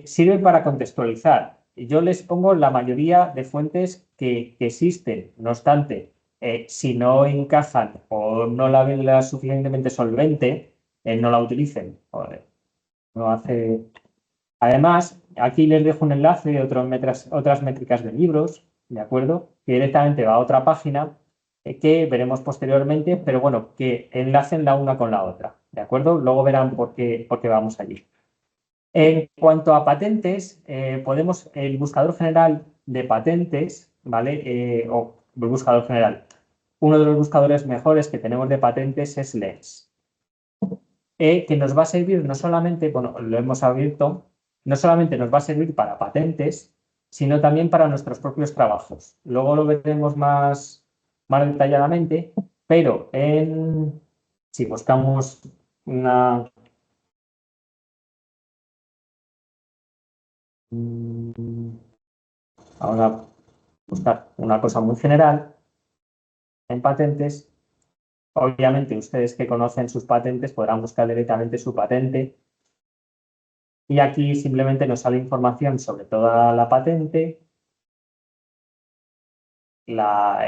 Sirve para contextualizar. Yo les pongo la mayoría de fuentes que existen. No obstante, si no encajan o no la ven la suficientemente solvente, no la utilicen. No hace... Además, aquí les dejo un enlace de otras métricas de libros, ¿de acuerdo? Que directamente va a otra página que veremos posteriormente, pero bueno, que enlacen la una con la otra, ¿de acuerdo? Luego verán por qué vamos allí. En cuanto a patentes, podemos, el buscador general de patentes, ¿vale? O el buscador general. Uno de los buscadores mejores que tenemos de patentes es Lens, que nos va a servir no solamente, bueno, lo hemos abierto, no solamente nos va a servir para patentes, sino también para nuestros propios trabajos. Luego lo veremos más detalladamente, pero si buscamos una... Vamos a buscar una cosa muy general en patentes. Obviamente, ustedes que conocen sus patentes podrán buscar directamente su patente. Y aquí simplemente nos sale información sobre toda la patente, la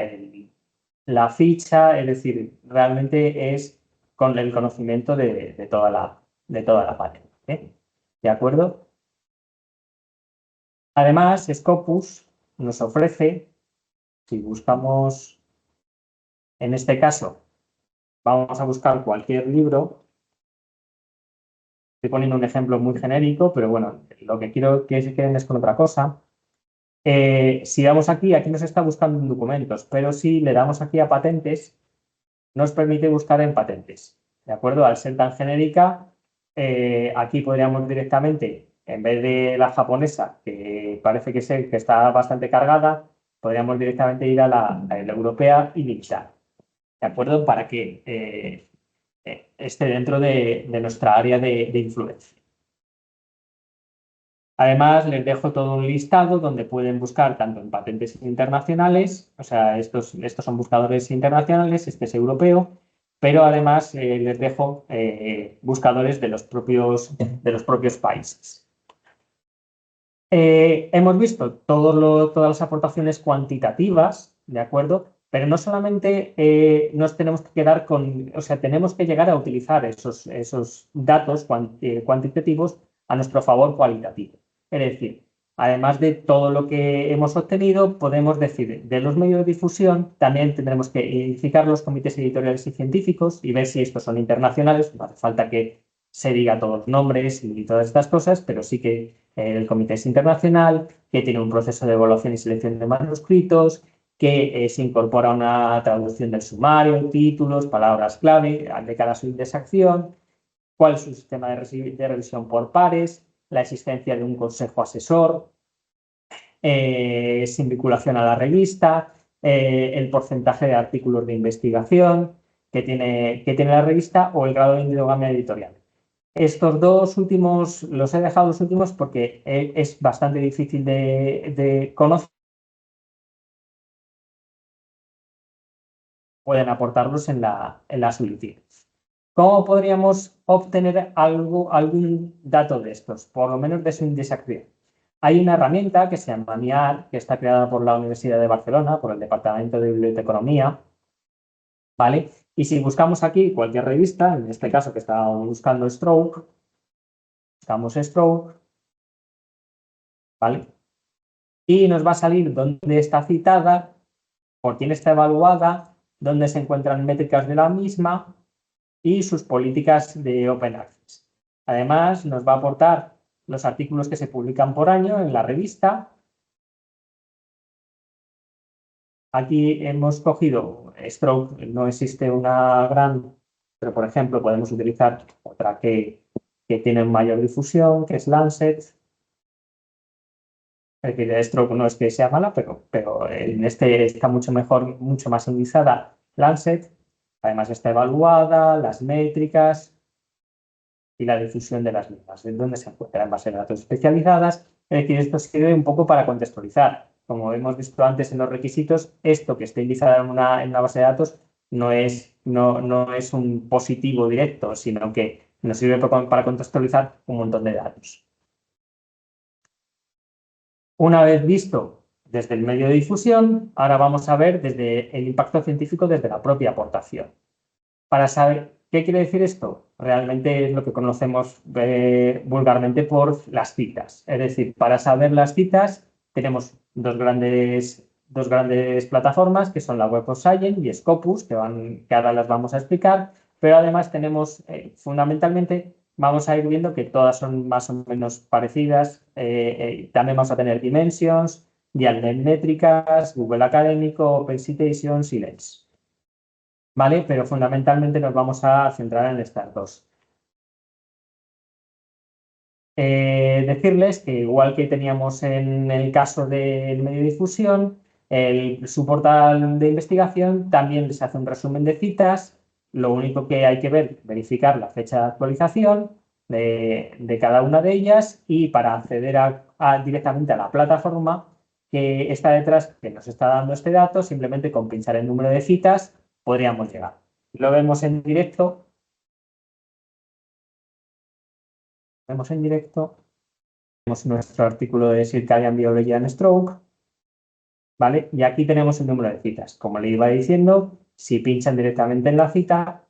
ficha, es decir, realmente es con el conocimiento de toda la patente. ¿De acuerdo? Además, Scopus nos ofrece, si buscamos, en este caso, vamos a buscar cualquier libro. Estoy poniendo un ejemplo muy genérico, pero bueno, lo que quiero que se queden es con otra cosa. Si damos aquí nos está buscando en documentos, pero si le damos aquí a patentes, nos permite buscar en patentes. ¿De acuerdo? Al ser tan genérica, aquí podríamos directamente, en vez de la japonesa, que parece que está bastante cargada, podríamos directamente ir a la europea y limitar. ¿De acuerdo? Para que esté dentro de nuestra área de influencia. Además, les dejo todo un listado donde pueden buscar tanto en patentes internacionales, o sea, estos son buscadores internacionales, este es europeo, pero además les dejo buscadores de los propios países. Hemos visto todas las aportaciones cuantitativas, ¿de acuerdo? Pero no solamente nos tenemos que quedar con, o sea, tenemos que llegar a utilizar esos datos cuantitativos a nuestro favor cualitativo. Es decir, además de todo lo que hemos obtenido, podemos decir, de los medios de difusión, también tendremos que identificar los comités editoriales y científicos y ver si estos son internacionales. No hace falta que se diga todos los nombres y todas estas cosas, pero sí que el comité es internacional, que tiene un proceso de evaluación y selección de manuscritos, que se incorpora una traducción del sumario, títulos, palabras clave de cada subindexación, cuál es su sistema de revisión por pares, la existencia de un consejo asesor, sin vinculación a la revista, el porcentaje de artículos de investigación que tiene la revista o el grado de endogamia editorial. Estos dos últimos los he dejado los últimos porque es bastante difícil de conocer. Pueden aportarlos en la solicitud. ¿Cómo podríamos obtener algún dato de estos? Por lo menos de su indexación. Hay una herramienta que se llama MIAR, que está creada por la Universidad de Barcelona, por el Departamento de Biblioteconomía, ¿vale? Y si buscamos aquí cualquier revista, en este caso que estábamos buscando Stroke, buscamos Stroke, ¿vale? Y nos va a salir dónde está citada, por quién está evaluada, dónde se encuentran métricas de la misma y sus políticas de Open Access. Además, nos va a aportar los artículos que se publican por año en la revista. Aquí hemos cogido Stroke, no existe una gran, pero por ejemplo podemos utilizar otra que tiene mayor difusión, que es Lancet. Es decir, Stroke no es que sea mala, pero en este está mucho mejor, mucho más indizada Lancet. Además está evaluada, las métricas y la difusión de las mismas, en donde se encuentran bases de datos especializadas. Es decir, esto sirve un poco para contextualizar. Como hemos visto antes en los requisitos, esto que esté indizado en una base de datos no es un positivo directo, sino que nos sirve para contextualizar un montón de datos. Una vez visto desde el medio de difusión, ahora vamos a ver desde el impacto científico desde la propia aportación. Para saber qué quiere decir esto, realmente es lo que conocemos vulgarmente por las citas. Es decir, para saber las citas tenemos dos grandes plataformas que son la Web of Science y Scopus, que ahora las vamos a explicar, pero además tenemos fundamentalmente vamos a ir viendo que todas son más o menos parecidas. También vamos a tener Dimensions, Dialnet Métricas, Google Académico, Open Citations y Lens. ¿Vale? Pero fundamentalmente nos vamos a centrar en estas dos. Decirles que igual que teníamos en el caso del medio de difusión, su portal de investigación también les hace un resumen de citas. Lo único que hay que verificar la fecha de actualización de cada una de ellas y para acceder directamente a la plataforma que está detrás, que nos está dando este dato, simplemente con pinchar el número de citas podríamos llegar. Lo vemos en directo. Vemos en directo. Tenemos nuestro artículo de Circadian Biology and Stroke, ¿vale? Y aquí tenemos el número de citas. Como le iba diciendo, si pinchan directamente en la cita,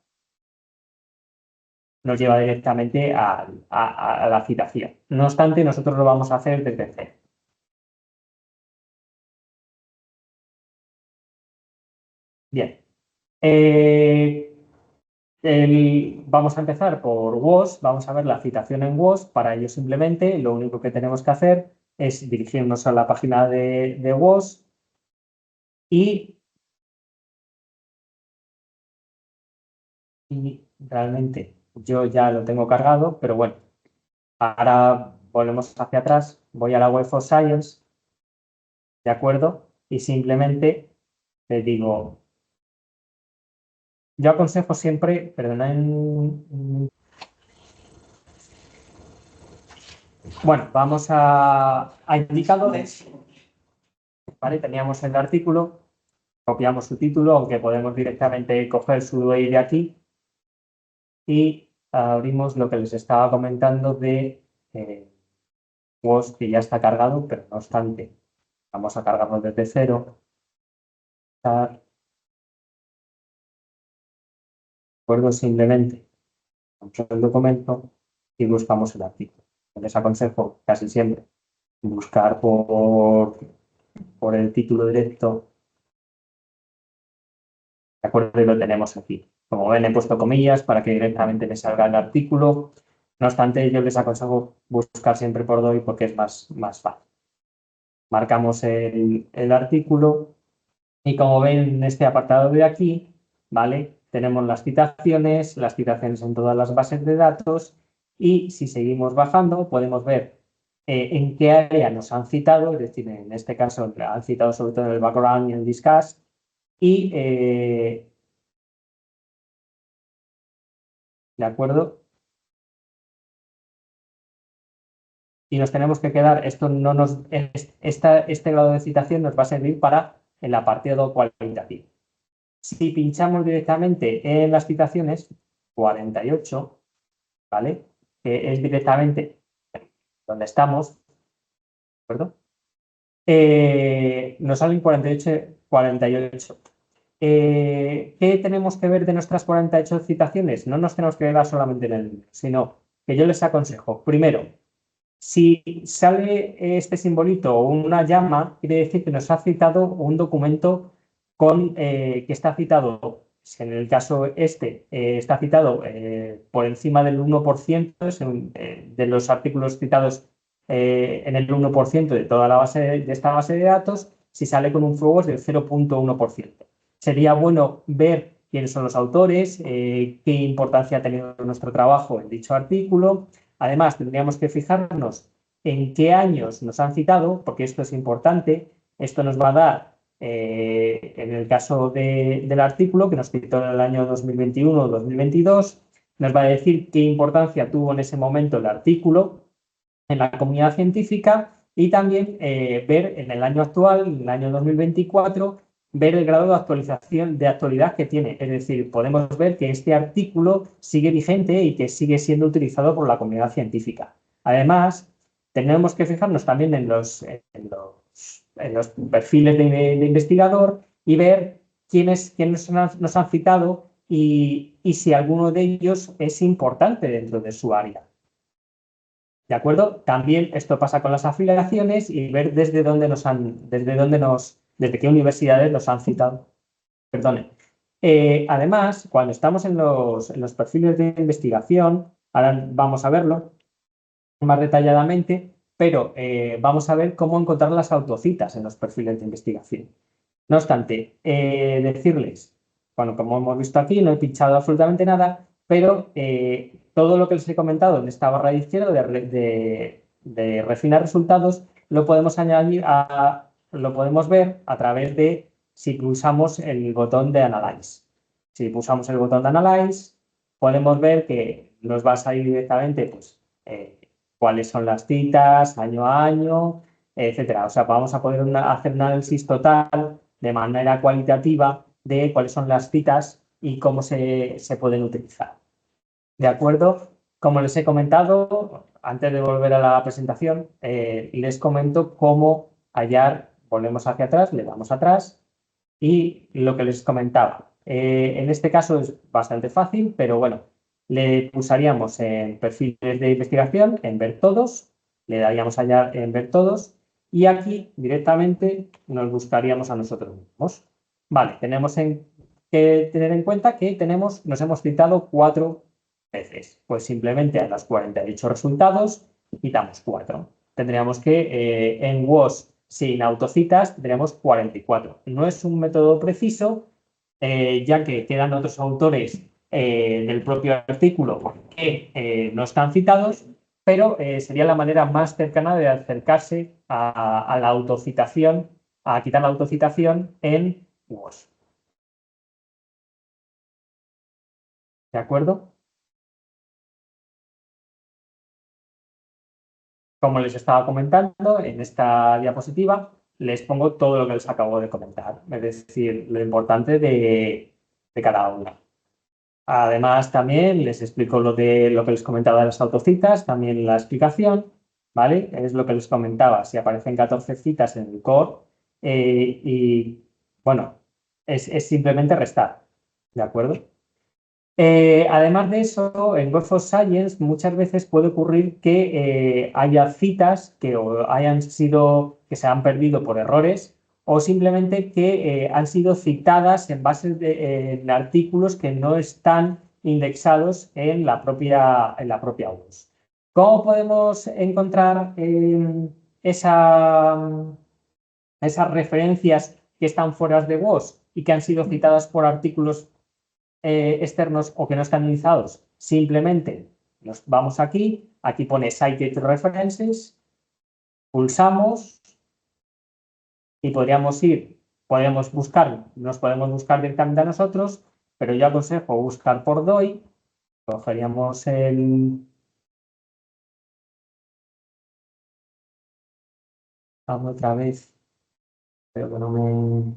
nos lleva directamente a la citación. No obstante, nosotros lo vamos a hacer desde cero. Bien. Vamos a empezar por WOS, vamos a ver la citación en WOS. Para ello simplemente lo único que tenemos que hacer es dirigirnos a la página de WOS y realmente yo ya lo tengo cargado, pero bueno, ahora volvemos hacia atrás, voy a la Web of Science, ¿de acuerdo? Y simplemente le digo, yo aconsejo siempre, perdona, bueno, vamos a indicadores, ¿vale? Teníamos el artículo, copiamos su título, aunque podemos directamente coger su URL de aquí y abrimos lo que les estaba comentando de WOS, que ya está cargado, pero no obstante, vamos a cargarlo desde cero. De acuerdo, simplemente buscamos el documento y buscamos el artículo. Les aconsejo casi siempre buscar por el título directo. De acuerdo, y lo tenemos aquí. Como ven, he puesto comillas para que directamente me salga el artículo. No obstante, yo les aconsejo buscar siempre por DOI porque es más fácil. Marcamos el artículo y como ven en este apartado de aquí, ¿vale? Tenemos las citaciones en todas las bases de datos y si seguimos bajando podemos ver en qué área nos han citado, es decir, en este caso han citado sobre todo en el background y en el discuss y, ¿de acuerdo? Y nos tenemos que quedar, esto no nos, este grado de citación nos va a servir para el apartado cualitativo. Si pinchamos directamente en las citaciones, 48, ¿vale? Que es directamente donde estamos, ¿de acuerdo? Nos salen 48. ¿Qué tenemos que ver de nuestras 48 citaciones? No nos tenemos que quedar solamente en el número, sino que yo les aconsejo, primero, si sale este simbolito o una llama, quiere decir que nos ha citado un documento que está citado, si en el caso está citado por encima del 1%, de los artículos citados en el 1% de toda la base de esta base de datos, si sale con un FLOGOS del 0,1%. Sería bueno ver quiénes son los autores, qué importancia ha tenido nuestro trabajo en dicho artículo. Además, tendríamos que fijarnos en qué años nos han citado, porque esto es importante. Esto nos va a dar, en el caso del artículo, que nos citó en el año 2021 o 2022, nos va a decir qué importancia tuvo en ese momento el artículo en la comunidad científica y también ver en el año actual, en el año 2024, ver el grado de actualización, de actualidad que tiene. Es decir, podemos ver que este artículo sigue vigente y que sigue siendo utilizado por la comunidad científica. Además, tenemos que fijarnos también en los perfiles de investigador y ver quiénes nos han citado y si alguno de ellos es importante dentro de su área. ¿De acuerdo? También esto pasa con las afiliaciones y ver desde qué universidades nos han citado. Perdone. Además, cuando estamos en los perfiles de investigación, ahora vamos a verlo más detalladamente, pero vamos a ver cómo encontrar las autocitas en los perfiles de investigación. No obstante, decirles, bueno, como hemos visto aquí, no he pinchado absolutamente nada, pero todo lo que les he comentado en esta barra de izquierda de refinar resultados lo podemos lo podemos ver a través de si pulsamos el botón de Analyze. Si pulsamos el botón de Analyze, podemos ver que nos va a salir directamente pues, cuáles son las citas, año a año, etcétera. O sea, vamos a poder hacer un análisis total de manera cualitativa de cuáles son las citas y cómo se pueden utilizar. ¿De acuerdo? Como les he comentado, antes de volver a la presentación, les comento cómo hallar, volvemos hacia atrás, le damos atrás y lo que les comentaba. En este caso es bastante fácil, pero bueno, le pulsaríamos en perfiles de investigación, en ver todos, le daríamos allá en ver todos y aquí directamente nos buscaríamos a nosotros mismos. Vale, tenemos que tener en cuenta que nos hemos citado 4 veces. Pues simplemente a los 48 resultados quitamos 4. Tendríamos que en WOS sin autocitas tendríamos 44. No es un método preciso, ya que quedan otros autores del propio artículo que no están citados, pero sería la manera más cercana de acercarse a la autocitación, a quitar la autocitación en WOS. ¿De acuerdo? Como les estaba comentando, en esta diapositiva les pongo todo lo que les acabo de comentar, es decir, lo importante de cada una. Además, también les explico lo que les comentaba de las autocitas, también la explicación, ¿vale? Es lo que les comentaba, si aparecen 14 citas en el core y, bueno, es simplemente restar, ¿de acuerdo? Además de eso, en Web of Science muchas veces puede ocurrir que haya citas que que se han perdido por errores o simplemente que han sido citadas en bases en artículos que no están indexados en la propia WOS. ¿Cómo podemos encontrar esas referencias que están fuera de WOS y que han sido citadas por artículos externos o que no están indexados? Simplemente nos vamos aquí pone Cited References, pulsamos y podemos buscar, nos podemos buscar directamente a nosotros, pero yo aconsejo buscar por DOI. Cogeríamos vamos otra vez, pero que no me...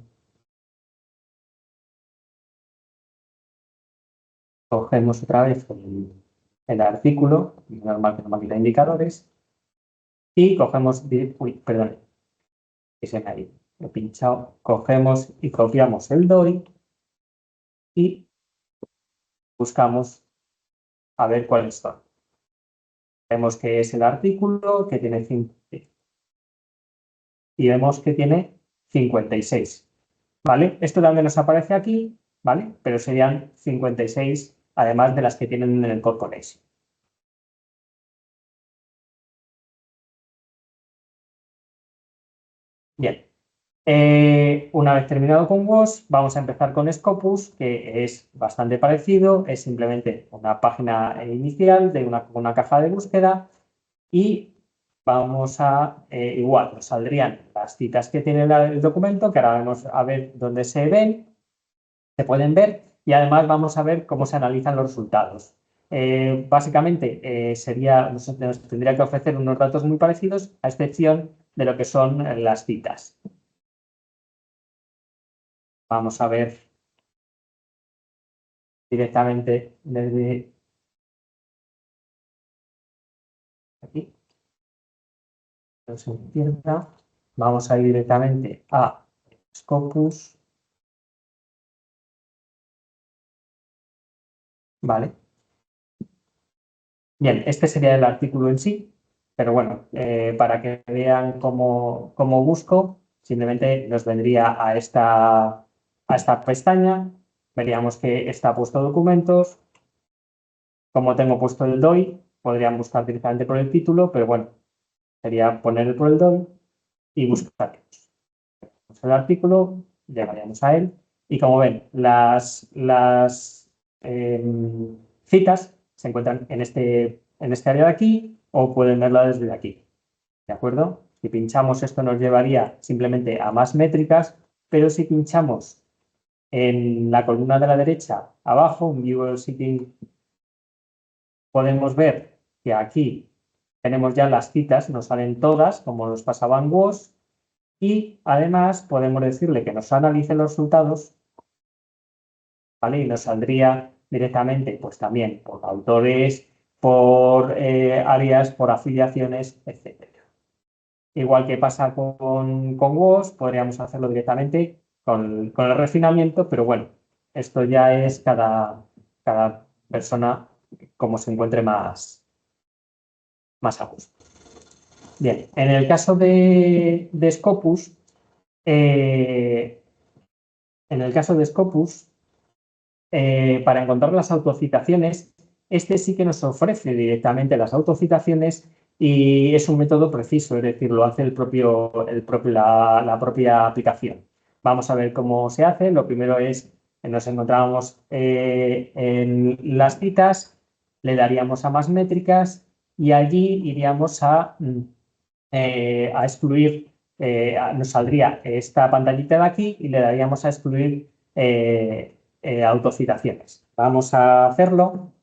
Cogemos otra vez el artículo, normal que no me quita indicadores, y cogemos, uy, perdón, que se me ha ido, lo he pinchado, cogemos y copiamos el DOI y buscamos a ver cuáles son. Vemos que es el artículo que tiene 5 y vemos que tiene 56, ¿vale? Esto también nos aparece aquí, ¿vale? Pero serían 56, además de las que tienen en el Code Connection. Bien. Una vez terminado con WOS, vamos a empezar con Scopus, que es bastante parecido, es simplemente una página inicial de una caja de búsqueda y vamos a, igual, nos saldrían las citas que tiene el documento, que ahora vamos a ver dónde se ven, se pueden ver, y además vamos a ver cómo se analizan los resultados. Básicamente, nos tendría que ofrecer unos datos muy parecidos, a excepción de lo que son las citas. Vamos a ver directamente desde aquí. No se pierda. Vamos a ir directamente a Scopus. Vale. Bien, este sería el artículo en sí, pero bueno, para que vean cómo busco, simplemente nos vendría a esta pestaña, veríamos que está puesto documentos. Como tengo puesto el DOI, podrían buscar directamente por el título, pero bueno, sería poner por el DOI y buscar el artículo, llegaríamos a él y como ven, las citas se encuentran en este área de aquí o pueden verla desde aquí, ¿de acuerdo? Si pinchamos esto nos llevaría simplemente a más métricas, pero si pinchamos en la columna de la derecha abajo, en View Sitting, podemos ver que aquí tenemos ya las citas, nos salen todas como nos pasaba en WOS. Y además podemos decirle que nos analice los resultados, ¿vale? Y nos saldría directamente, pues también por autores, por áreas, por afiliaciones, etc. Igual que pasa con WOS, podríamos hacerlo directamente con el refinamiento, pero bueno, esto ya es cada persona como se encuentre más a gusto. Bien, en el caso de Scopus, para encontrar las autocitaciones, este sí que nos ofrece directamente las autocitaciones y es un método preciso, es decir, lo hace la propia aplicación. Vamos a ver cómo se hace. Lo primero es, nos encontramos en las citas, le daríamos a más métricas y allí iríamos a excluir, nos saldría esta pantallita de aquí y le daríamos a excluir autocitaciones. Vamos a hacerlo,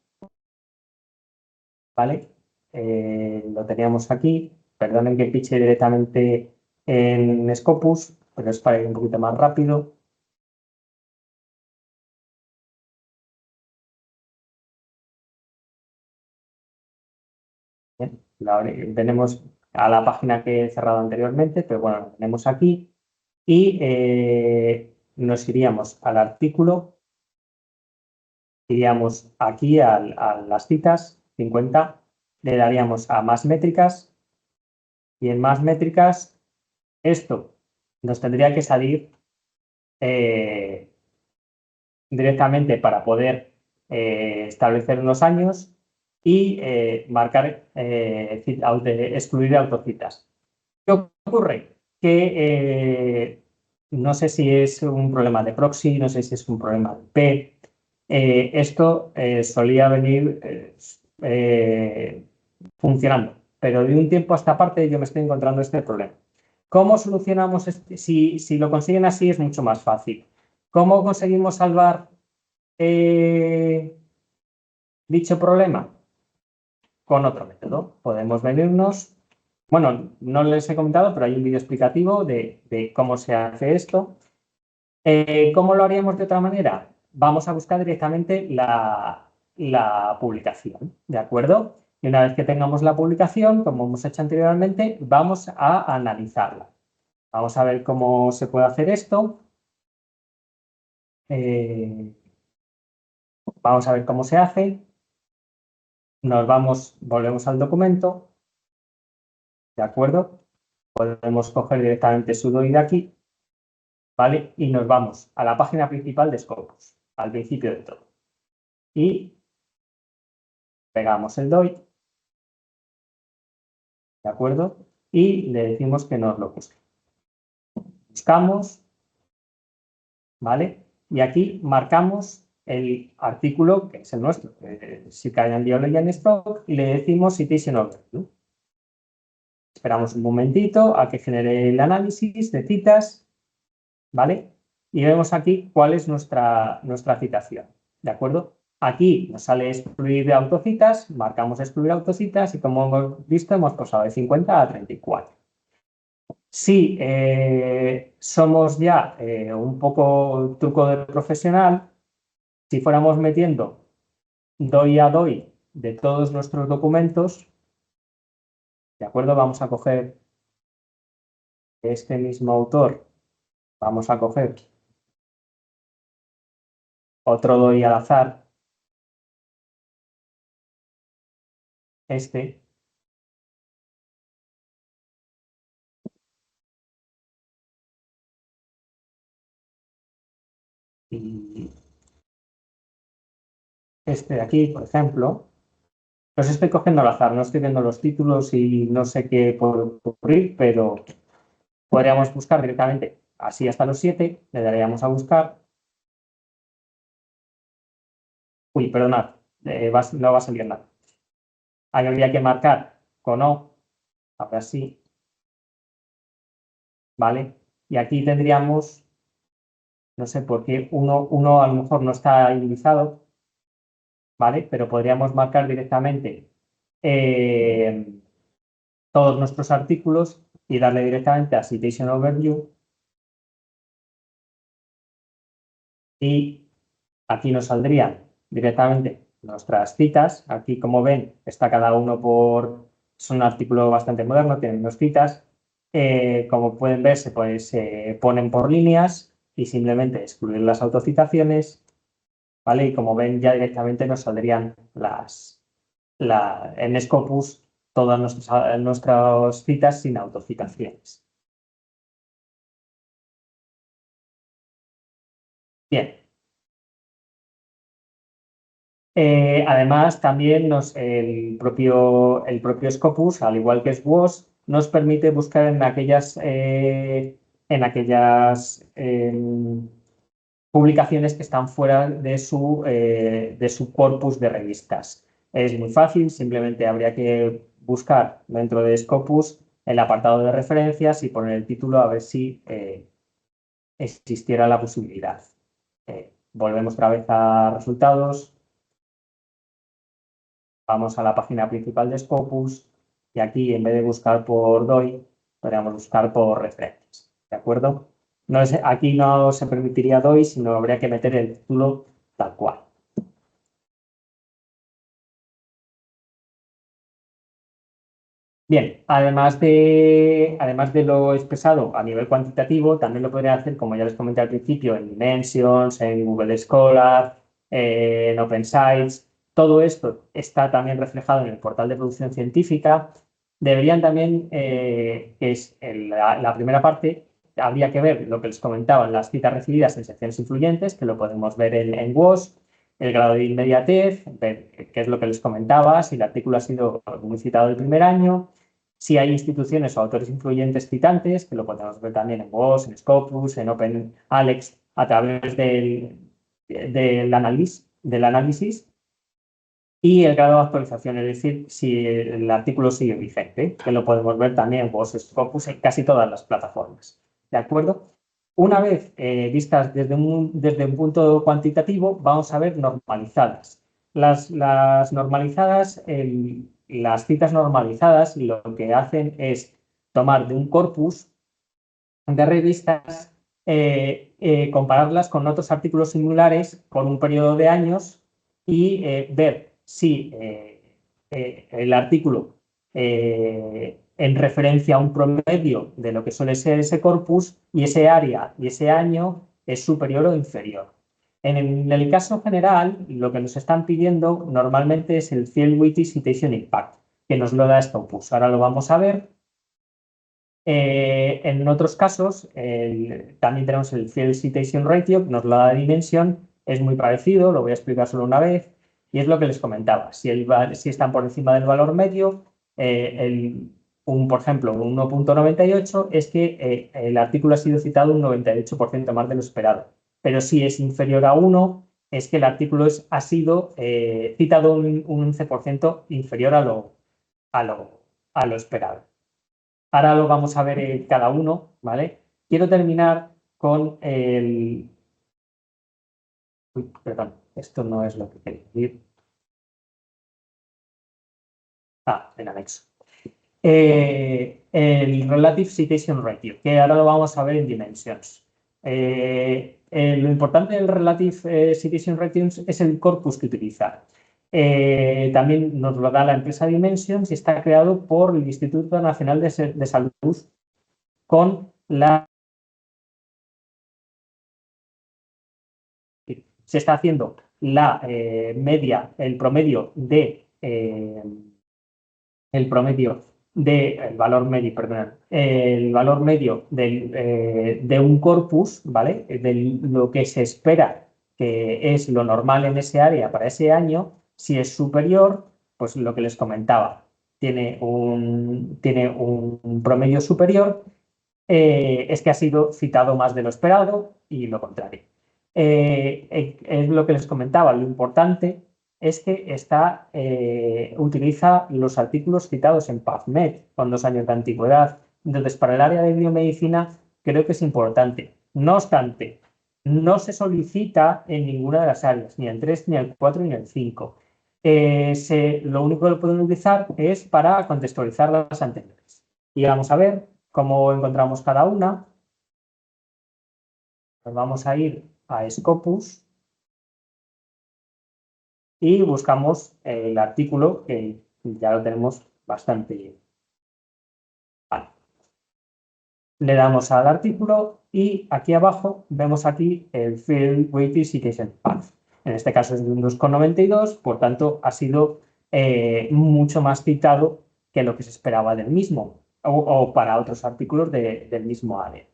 ¿vale? Lo teníamos aquí. Perdonen que piche directamente en Scopus, pero es para ir un poquito más rápido. Bien, tenemos a la página que he cerrado anteriormente, pero bueno, lo tenemos aquí y nos iríamos al artículo, iríamos aquí a las citas, 50, le daríamos a más métricas y en más métricas esto nos tendría que salir directamente para poder establecer unos años y marcar, excluir autocitas. ¿Qué ocurre? Que no sé si es un problema de proxy, no sé si es un problema de IP. Esto solía venir funcionando, pero de un tiempo a esta parte yo me estoy encontrando este problema. ¿Cómo solucionamos este? Si lo consiguen así es mucho más fácil. ¿Cómo conseguimos salvar dicho problema? Con otro método. Podemos venirnos, bueno, no les he comentado, pero hay un vídeo explicativo de cómo se hace esto. ¿Cómo lo haríamos de otra manera? Vamos a buscar directamente la publicación, ¿de acuerdo? Y una vez que tengamos la publicación, como hemos hecho anteriormente, vamos a analizarla. Vamos a ver cómo se puede hacer esto. Vamos a ver cómo se hace. Volvemos al documento, ¿de acuerdo? Podemos coger directamente sudo y de aquí, ¿vale? Y nos vamos a la página principal de Scopus, al principio de todo. Y pegamos el DOI, ¿de acuerdo? Y le decimos que nos lo busque. Buscamos, ¿vale? Y aquí marcamos el artículo que es el nuestro, Circadian Biology and Stroke, y le decimos Citation Overview. Esperamos un momentito a que genere el análisis de citas, ¿vale? Y vemos aquí cuál es nuestra citación, ¿de acuerdo? Aquí nos sale excluir autocitas, marcamos excluir autocitas y como hemos visto hemos pasado de 50 a 34. Si somos ya un poco truco de profesional, si fuéramos metiendo DOI a DOI de todos nuestros documentos, ¿de acuerdo? Vamos a coger este mismo autor, vamos a coger otro DOI al azar, este, y este de aquí, por ejemplo, los estoy cogiendo al azar, no estoy viendo los títulos y no sé qué puede ocurrir, pero podríamos buscar directamente así hasta los 7, le daríamos a buscar. Uy, perdonad, no va a salir nada. Ahí habría que marcar con O, ahora sí, ¿vale? Y aquí tendríamos, no sé por qué, uno a lo mejor no está indizado, ¿vale? Pero podríamos marcar directamente todos nuestros artículos y darle directamente a Citation Overview. Y aquí nos saldrían directamente nuestras citas. Aquí, como ven, está cada uno es un artículo bastante moderno, tiene unas citas. Como pueden ver, se ponen por líneas y simplemente excluir las autocitaciones, ¿vale? Y como ven, ya directamente nos saldrían en Scopus todas nuestras citas sin autocitaciones. Bien. Además, también el propio Scopus, al igual que SWOS, nos permite buscar en aquellas publicaciones que están fuera de su corpus de revistas. Es muy fácil, simplemente habría que buscar dentro de Scopus el apartado de referencias y poner el título a ver si existiera la posibilidad. Volvemos otra vez a resultados. Vamos a la página principal de Scopus y aquí, en vez de buscar por DOI, podríamos buscar por referencias. ¿De acuerdo? Aquí no se permitiría DOI, sino habría que meter el título tal cual. Bien, además de lo expresado a nivel cuantitativo, también lo podría hacer, como ya les comenté al principio, en Dimensions, en Google Scholar, en Open Sites. Todo esto está también reflejado en el portal de producción científica. Deberían también, que es la primera parte, habría que ver lo que les comentaba, las citas recibidas en secciones influyentes, que lo podemos ver en WOS. el grado de inmediatez, ver qué es lo que les comentaba, si el artículo ha sido muy citado el primer año, si hay instituciones o autores influyentes citantes, que lo podemos ver también en WOS, en Scopus, en OpenAlex, a través del análisis, y el grado de actualización, es decir, si el artículo sigue vigente, que lo podemos ver también en WOS, Scopus, en casi todas las plataformas. ¿De acuerdo? Una vez vistas desde un punto cuantitativo, vamos a ver normalizadas. Las normalizadas, las citas normalizadas, lo que hacen es tomar de un corpus de revistas, compararlas con otros artículos similares con un periodo de años y ver si el artículo, en referencia a un promedio de lo que suele ser ese corpus y ese área y ese año, es superior o inferior. En el caso general, lo que nos están pidiendo normalmente es el Field Weighted Citation Impact, que nos lo da Scopus. Ahora lo vamos a ver. En otros casos, también tenemos el Field Citation Ratio, que nos lo da Dimension, es muy parecido, lo voy a explicar solo una vez, y es lo que les comentaba. Si están por encima del valor medio, por ejemplo, un 1,98 es que el artículo ha sido citado un 98% más de lo esperado. Pero si es inferior a 1, es que el artículo ha sido citado un 11% inferior a lo esperado. Ahora lo vamos a ver cada uno, ¿vale? Quiero terminar con el... Uy, perdón, esto no es lo que quería decir. En anexo. El Relative Citation Ratio, que ahora lo vamos a ver en Dimensions. Lo importante del Relative Citation Ratio es el corpus que utiliza. También nos lo da la empresa Dimensions y está creado por el Instituto Nacional de Salud con se está haciendo la media, el promedio el valor medio, perdón, el valor medio de un corpus, ¿vale? De lo que se espera que es lo normal en ese área para ese año. Si es superior, pues lo que les comentaba, tiene un promedio superior, es que ha sido citado más de lo esperado y lo contrario. Es lo que les comentaba, lo importante es que utiliza los artículos citados en PubMed con 2 años de antigüedad. Entonces, para el área de biomedicina creo que es importante. No obstante, no se solicita en ninguna de las áreas, ni el 3, ni el 4, ni el 5. Lo único que lo pueden utilizar es para contextualizar las anteriores. Y vamos a ver cómo encontramos cada una. Nos vamos a ir a Scopus y buscamos el artículo, que ya lo tenemos bastante. Vale. Le damos al artículo y aquí abajo vemos aquí el Field Weighted Citation Path. En este caso es de un 2,92, por tanto ha sido mucho más citado que lo que se esperaba del mismo o para otros artículos del mismo área.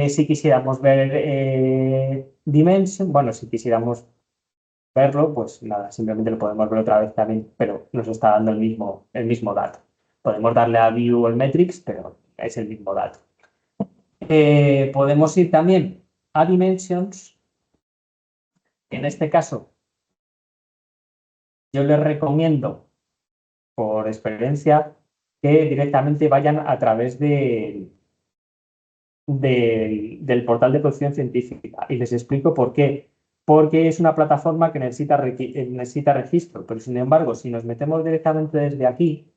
Si quisiéramos ver Dimension, bueno, si quisiéramos verlo, pues nada, simplemente lo podemos ver otra vez también, pero nos está dando el mismo dato. Podemos darle a View o el Metrics, pero es el mismo dato. Podemos ir también a Dimensions. En este caso, yo les recomiendo, por experiencia, que directamente vayan a través del portal de producción científica. Y les explico por qué. Porque es una plataforma que necesita registro, pero sin embargo, si nos metemos directamente desde aquí,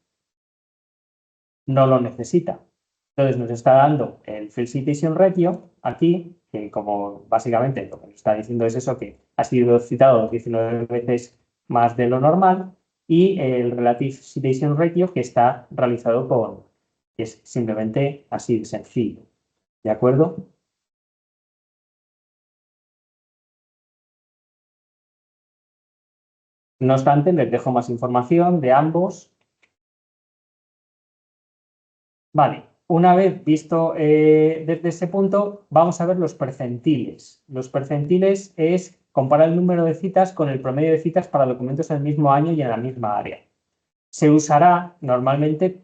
no lo necesita. Entonces nos está dando el Field Citation Ratio aquí, que como básicamente lo que nos está diciendo es eso, que ha sido citado 19 veces más de lo normal, y el Relative Citation Ratio que está realizado que es simplemente así de sencillo. ¿De acuerdo? No obstante, les dejo más información de ambos. Vale, una vez visto desde ese punto, vamos a ver los percentiles. Los percentiles es compara el número de citas con el promedio de citas para documentos en el mismo año y en la misma área. Se usará normalmente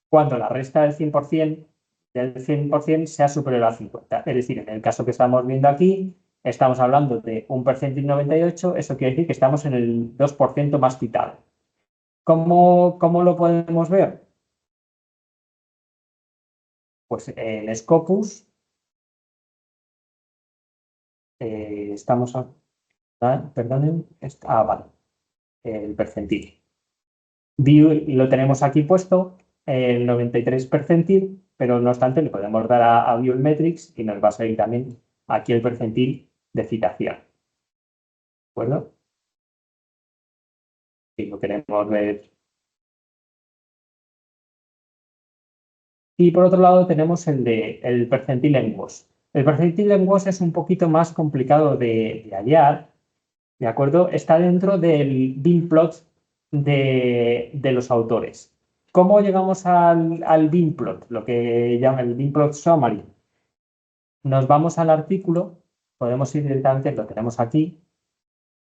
cuando la resta del 100% sea superior a 50. Es decir, en el caso que estamos viendo aquí, estamos hablando de un percentil 98, eso quiere decir que estamos en el 2% más citado. ¿Cómo lo podemos ver? Pues en Scopus estamos... perdonen, vale, el percentil. View lo tenemos aquí puesto, el 93 percentil, pero no obstante le podemos dar a View Metrics y nos va a salir también aquí el percentil de citación. ¿De acuerdo? Si lo queremos ver. Y por otro lado tenemos el percentil en WOS. El percentil en WOS es un poquito más complicado de hallar, ¿de acuerdo? Está dentro del bin plot de los autores. ¿Cómo llegamos al bin plot? Lo que llama el bin plot summary. Nos vamos al artículo, podemos ir directamente, lo tenemos aquí,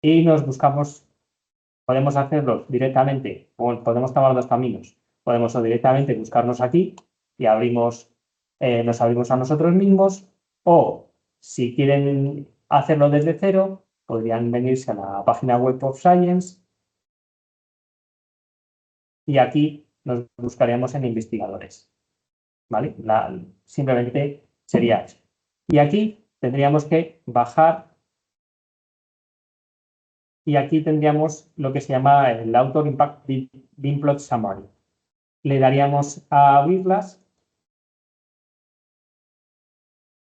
y nos buscamos, podemos hacerlo directamente, o podemos tomar dos caminos. Podemos o directamente buscarnos aquí y nos abrimos a nosotros mismos, o si quieren hacerlo desde cero, podrían venirse a la página web of Science y aquí nos buscaríamos en investigadores. ¿Vale? Simplemente sería eso. Y aquí tendríamos que bajar y aquí tendríamos lo que se llama el Author Impact Bin Plot Summary. Le daríamos a abrirlas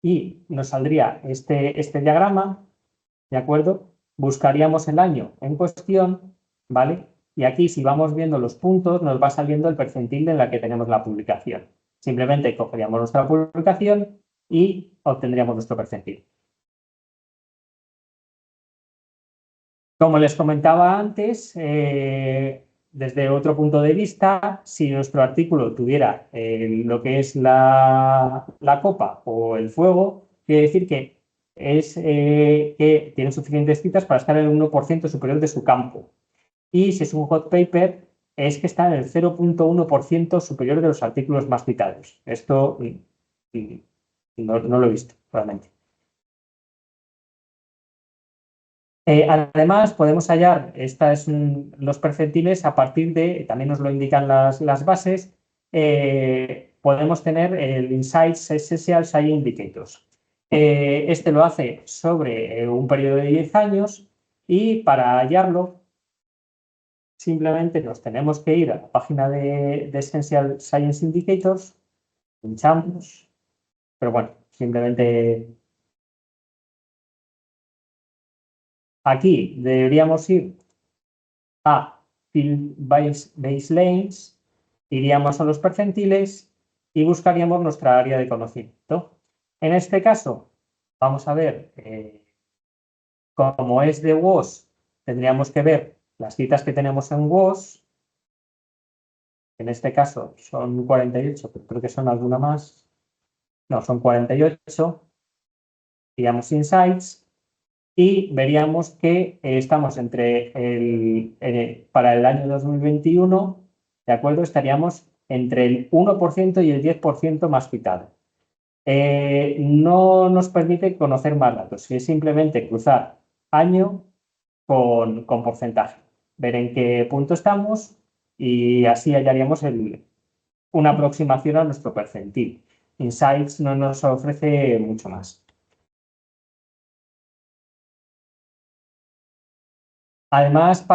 y nos saldría este diagrama, ¿de acuerdo? Buscaríamos el año en cuestión, ¿vale? Y aquí, si vamos viendo los puntos, nos va saliendo el percentil en la que tenemos la publicación. Simplemente cogeríamos nuestra publicación y obtendríamos nuestro percentil. Como les comentaba antes, desde otro punto de vista, si nuestro artículo tuviera lo que es la copa o el fuego, quiere decir que tiene suficientes citas para estar en el 1% superior de su campo. Y si es un hot paper, es que está en el 0,1% superior de los artículos más citados. Esto no lo he visto, realmente. Además, podemos hallar los percentiles a partir de, también nos lo indican las bases, podemos tener el Insights Essential Science Indicators. Este lo hace sobre un periodo de 10 años y para hallarlo simplemente nos tenemos que ir a la página de Essential Science Indicators, pinchamos, pero bueno, simplemente aquí deberíamos ir a Field Baselanes, iríamos a los percentiles y buscaríamos nuestra área de conocimiento. En este caso, vamos a ver, como es de WOS, tendríamos que ver las citas que tenemos en WOS. En este caso son 48, pero creo que son alguna más. No, son 48. Iríamos Insights y veríamos que estamos para el año 2021, ¿de acuerdo? Estaríamos entre el 1% y el 10% más citado. No nos permite conocer más datos, es simplemente cruzar año con porcentaje, ver en qué punto estamos y así hallaríamos una aproximación a nuestro percentil. Insights no nos ofrece mucho más. Además,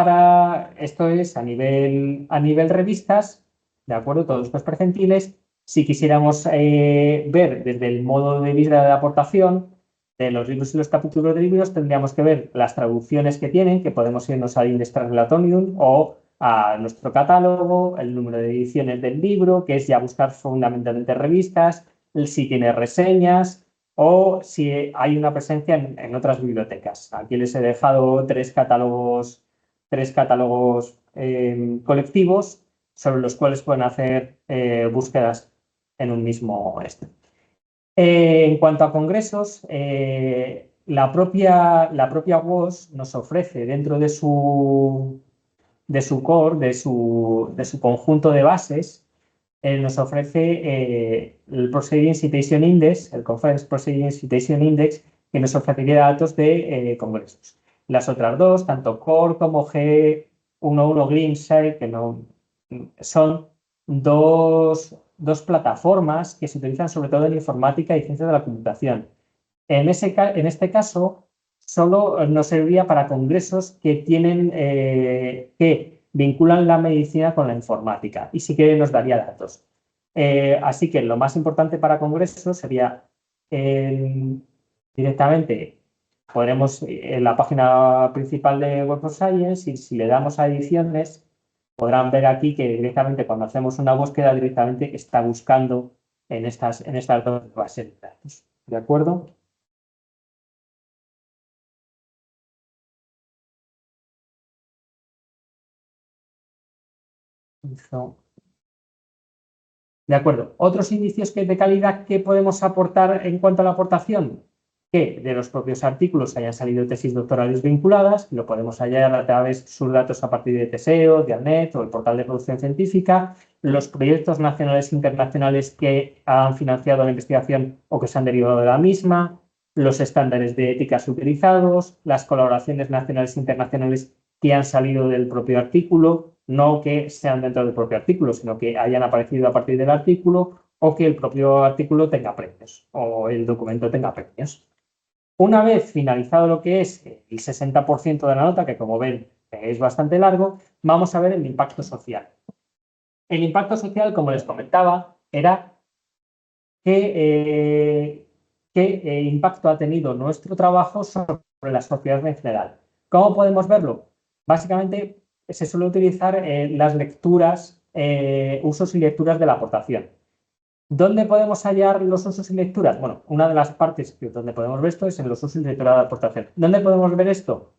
esto es a nivel revistas, ¿de acuerdo? Todos estos percentiles. Si quisiéramos ver desde el modo de vista de aportación de los libros y los capítulos de libros, tendríamos que ver las traducciones que tienen, que podemos irnos al Index Translatorium o a nuestro catálogo, el número de ediciones del libro, que es ya buscar fundamentalmente revistas, si tiene reseñas, o si hay una presencia en otras bibliotecas. Aquí les he dejado tres catálogos colectivos sobre los cuales pueden hacer búsquedas en un mismo este. En cuanto a congresos, la propia WOS nos ofrece dentro de su core, de su conjunto de bases, nos ofrece el Procedure Citation Index, el Conference Procedure Citation Index, que nos ofrecería datos de congresos. Las otras dos, tanto Core como G11 Greensight, que no son dos plataformas que se utilizan sobre todo en informática y ciencias de la computación. En este caso, solo nos serviría para congresos que vinculan la medicina con la informática y sí que nos daría datos. Así que lo más importante para congresos sería directamente, podremos en la página principal de Web of Science, y si le damos a ediciones, podrán ver aquí que directamente cuando hacemos una búsqueda directamente está buscando en estas dos bases de datos. ¿De acuerdo? Eso. De acuerdo. Otros indicios de calidad que podemos aportar en cuanto a la aportación, que de los propios artículos hayan salido tesis doctorales vinculadas, lo podemos hallar a través de sus datos a partir de Teseo, de ANET o el portal de producción científica, los proyectos nacionales e internacionales que han financiado la investigación o que se han derivado de la misma, los estándares de éticas utilizados, las colaboraciones nacionales e internacionales que han salido del propio artículo, no que sean dentro del propio artículo, sino que hayan aparecido a partir del artículo o que el propio artículo tenga premios o el documento tenga premios. Una vez finalizado lo que es el 60% de la nota, que como ven es bastante largo, vamos a ver el impacto social. El impacto social, como les comentaba, era qué impacto ha tenido nuestro trabajo sobre la sociedad en general. ¿Cómo podemos verlo? Básicamente se suele utilizar las lecturas, usos y lecturas de la aportación. ¿Dónde podemos hallar los usos y lecturas? Bueno, una de las partes donde podemos ver esto es en los usos y lecturas de aportación. ¿Dónde podemos ver esto?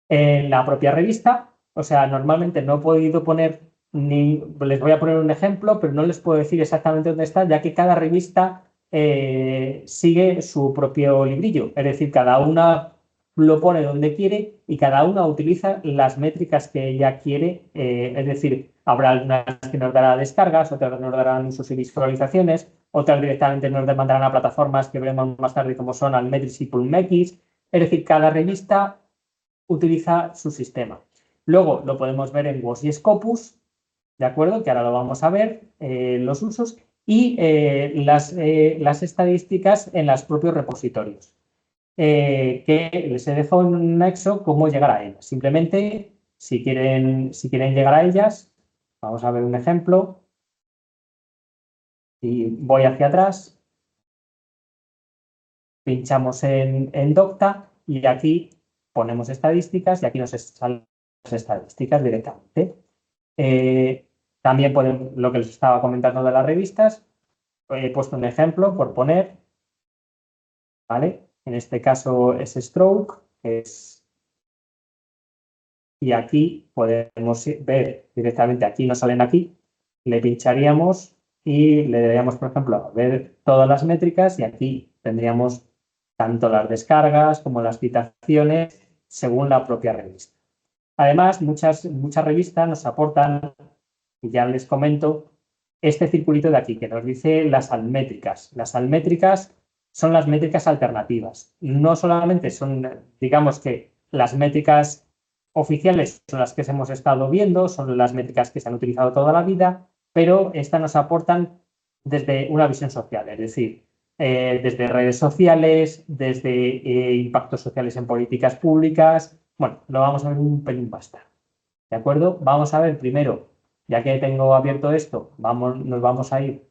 En la propia revista. O sea, normalmente no he podido poner les voy a poner un ejemplo, pero no les puedo decir exactamente dónde está, ya que cada revista sigue su propio librillo. Es decir, cada una lo pone donde quiere y cada una utiliza las métricas que ella quiere. Es decir, habrá algunas que nos darán descargas, otras nos darán usos y visualizaciones, otras directamente nos demandarán a plataformas que veremos más tarde como son Altmetrics y PulMetrics. Es decir, cada revista utiliza su sistema. Luego lo podemos ver en WOS y Scopus, ¿de acuerdo? Que ahora lo vamos a ver, los usos, y las estadísticas en los propios repositorios, que les he dejado en un nexo cómo llegar a ellas. Simplemente, si quieren llegar a ellas, vamos a ver un ejemplo. Y voy hacia atrás, pinchamos en Docta y aquí ponemos estadísticas y aquí nos salen las estadísticas directamente. También lo que les estaba comentando de las revistas, he puesto un ejemplo por poner, ¿vale? En este caso es Stroke, y aquí podemos ver directamente, aquí nos salen aquí, le pincharíamos y le daríamos, por ejemplo, a ver todas las métricas y aquí tendríamos tanto las descargas como las citaciones según la propia revista. Además, muchas revistas nos aportan, y ya les comento, este circulito de aquí que nos dice las altmétricas. Las altmétricas son las métricas alternativas. No solamente son, digamos que las métricas oficiales son las que hemos estado viendo, son las métricas que se han utilizado toda la vida, pero estas nos aportan desde una visión social, es decir, desde redes sociales, desde impactos sociales en políticas públicas. Bueno, lo vamos a ver un pelín bastante. ¿De acuerdo? Vamos a ver primero, ya que tengo abierto esto, nos vamos a ir,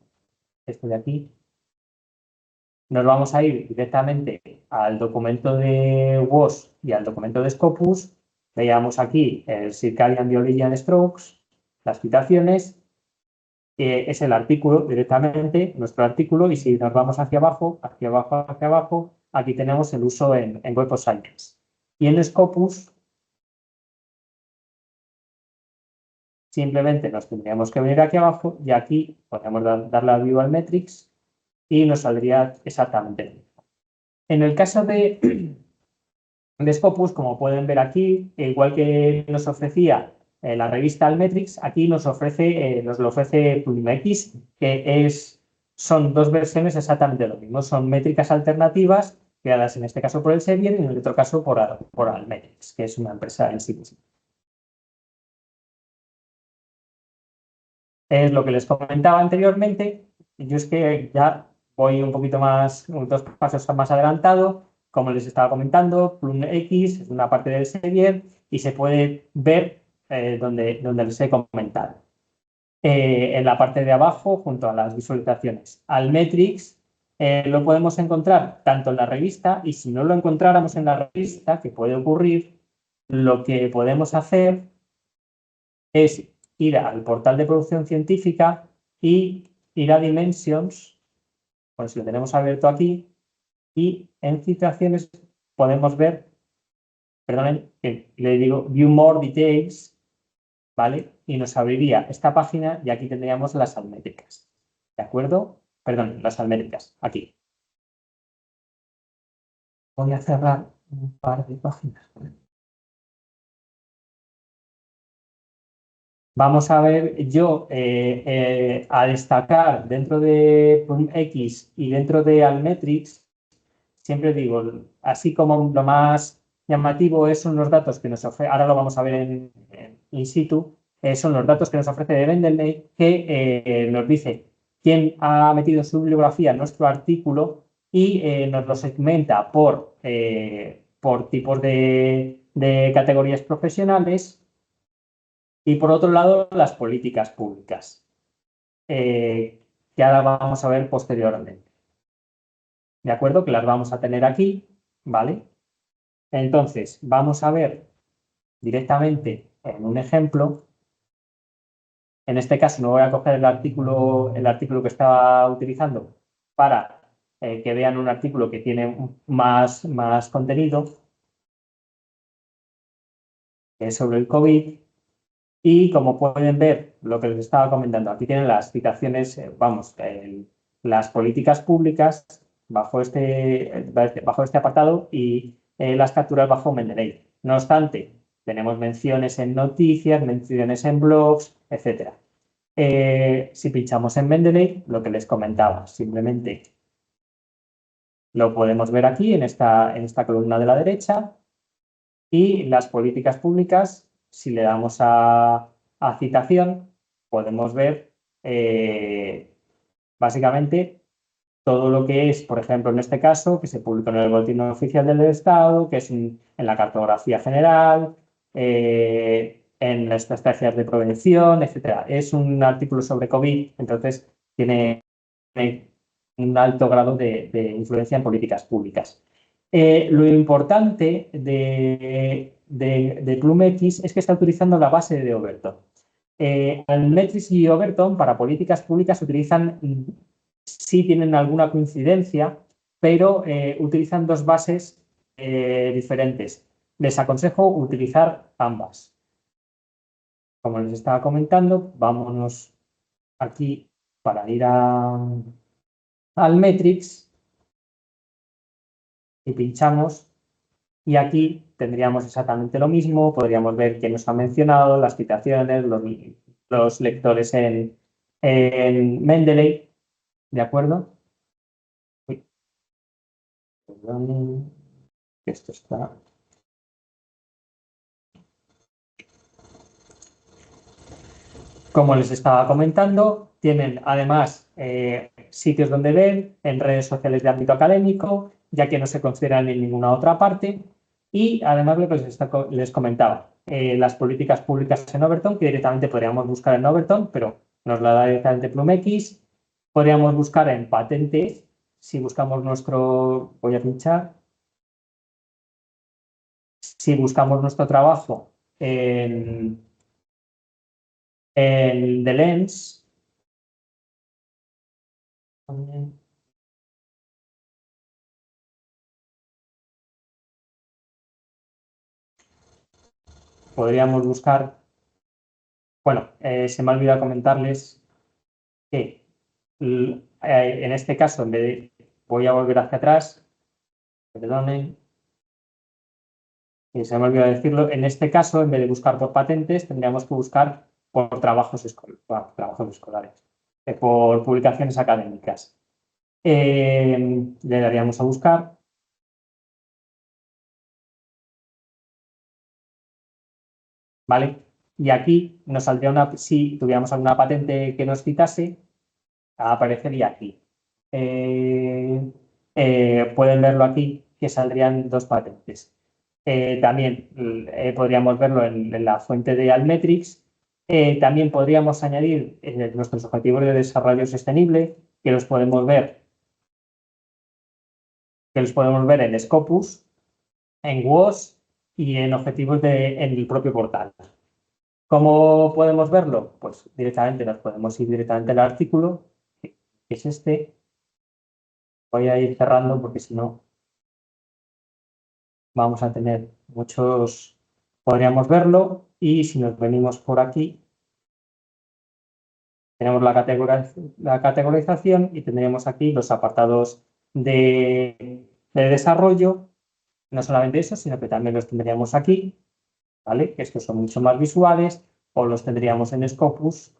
esto de aquí, nos vamos a ir directamente al documento de WOS y al documento de Scopus. Veamos aquí el Circadian Biology Strokes, las citaciones, es el artículo directamente, nuestro artículo, y si nos vamos hacia abajo, hacia abajo, hacia abajo, aquí tenemos el uso en Web of Science. Y en Scopus simplemente nos tendríamos que venir aquí abajo y aquí podemos darle a View al Metrics y nos saldría exactamente lo mismo. En el caso de Scopus, como pueden ver aquí, igual que nos ofrecía la revista Almetrix, aquí nos lo ofrece PlumX, que son dos versiones exactamente lo mismo. Son métricas alternativas creadas en este caso por Elsevier y en el otro caso por Almetrix, que es una empresa en sí misma. Es lo que les comentaba anteriormente. Yo es que ya voy un poquito más, dos pasos más adelantado. Como les estaba comentando, PlumX es una parte del Elsevier y se puede ver donde les he comentado. En la parte de abajo, junto a las visualizaciones. Almetrix lo podemos encontrar tanto en la revista y si no lo encontráramos en la revista, que puede ocurrir, lo que podemos hacer es ir al portal de producción científica y ir a Dimensions, pues lo tenemos abierto aquí, y en citaciones podemos ver, perdonen, que le digo View More Details, ¿vale? Y nos abriría esta página y aquí tendríamos las almétricas, ¿de acuerdo? Perdón, las almétricas, aquí. Voy a cerrar un par de páginas. Vamos a ver, yo a destacar dentro de X y dentro de Almetrix, siempre digo, así como lo más llamativo son los datos que nos ofrece, ahora lo vamos a ver en in situ, son los datos que nos ofrece de Mendeley, que nos dice quién ha metido su bibliografía en nuestro artículo y nos lo segmenta por tipos de categorías profesionales y por otro lado las políticas públicas, que ahora vamos a ver posteriormente. ¿De acuerdo? Que las vamos a tener aquí, ¿vale? Entonces, vamos a ver directamente en un ejemplo. En este caso, no voy a coger el artículo que estaba utilizando para que vean un artículo que tiene más contenido, que es sobre el COVID. Y como pueden ver, lo que les estaba comentando, aquí tienen las citaciones, las políticas públicas bajo este apartado y las capturas bajo Mendeley. No obstante, tenemos menciones en noticias, menciones en blogs, etc. Si pinchamos en Mendeley, lo que les comentaba, simplemente lo podemos ver aquí en esta columna de la derecha y las políticas públicas, si le damos a citación, podemos ver básicamente todo lo que es, por ejemplo, en este caso, que se publicó en el Boletín Oficial del Estado, que es en la cartografía general, en las estrategias de prevención, etcétera. Es un artículo sobre COVID, entonces tiene un alto grado de influencia en políticas públicas. Lo importante de PlumX es que está utilizando la base de Overton. Almetrix y Overton para políticas públicas utilizan, sí tienen alguna coincidencia, pero utilizan dos bases diferentes. Les aconsejo utilizar ambas. Como les estaba comentando, vámonos aquí para ir al Matrix y pinchamos y aquí tendríamos exactamente lo mismo, podríamos ver quién nos ha mencionado, las citaciones, los lectores en Mendeley, ¿de acuerdo? Uy, perdón, esto está... Como les estaba comentando, tienen además sitios donde ver, en redes sociales de ámbito académico, ya que no se consideran en ninguna otra parte. Y además lo que les comentaba, las políticas públicas en Overton, que directamente podríamos buscar en Overton, pero nos la da directamente PlumX. Podríamos buscar en patentes, si buscamos voy a pinchar, si buscamos nuestro trabajo en The Lens, podríamos buscar, bueno, se me ha olvidado comentarles que en este caso, voy a volver hacia atrás, Perdonen, se me olvidó decirlo. En este caso, en vez de buscar por patentes, tendríamos que buscar por trabajos escolares, por publicaciones académicas. Le daríamos a buscar. ¿Vale? Y aquí nos saldría si tuviéramos alguna patente que nos citase, aparecería aquí. Pueden verlo aquí, que saldrían dos patentes. También podríamos verlo en la fuente de Altmetrics. También podríamos añadir nuestros objetivos de desarrollo sostenible, que los podemos ver, en Scopus, en WOS y en objetivos en el propio portal. ¿Cómo podemos verlo? Pues directamente nos podemos ir directamente al artículo, que es este. Voy a ir cerrando porque si no vamos a tener muchos. Podríamos verlo y si nos venimos por aquí, tenemos la categorización y tendríamos aquí los apartados de desarrollo. No solamente eso, sino que también los tendríamos aquí, ¿vale? Que estos son mucho más visuales, o los tendríamos en Scopus,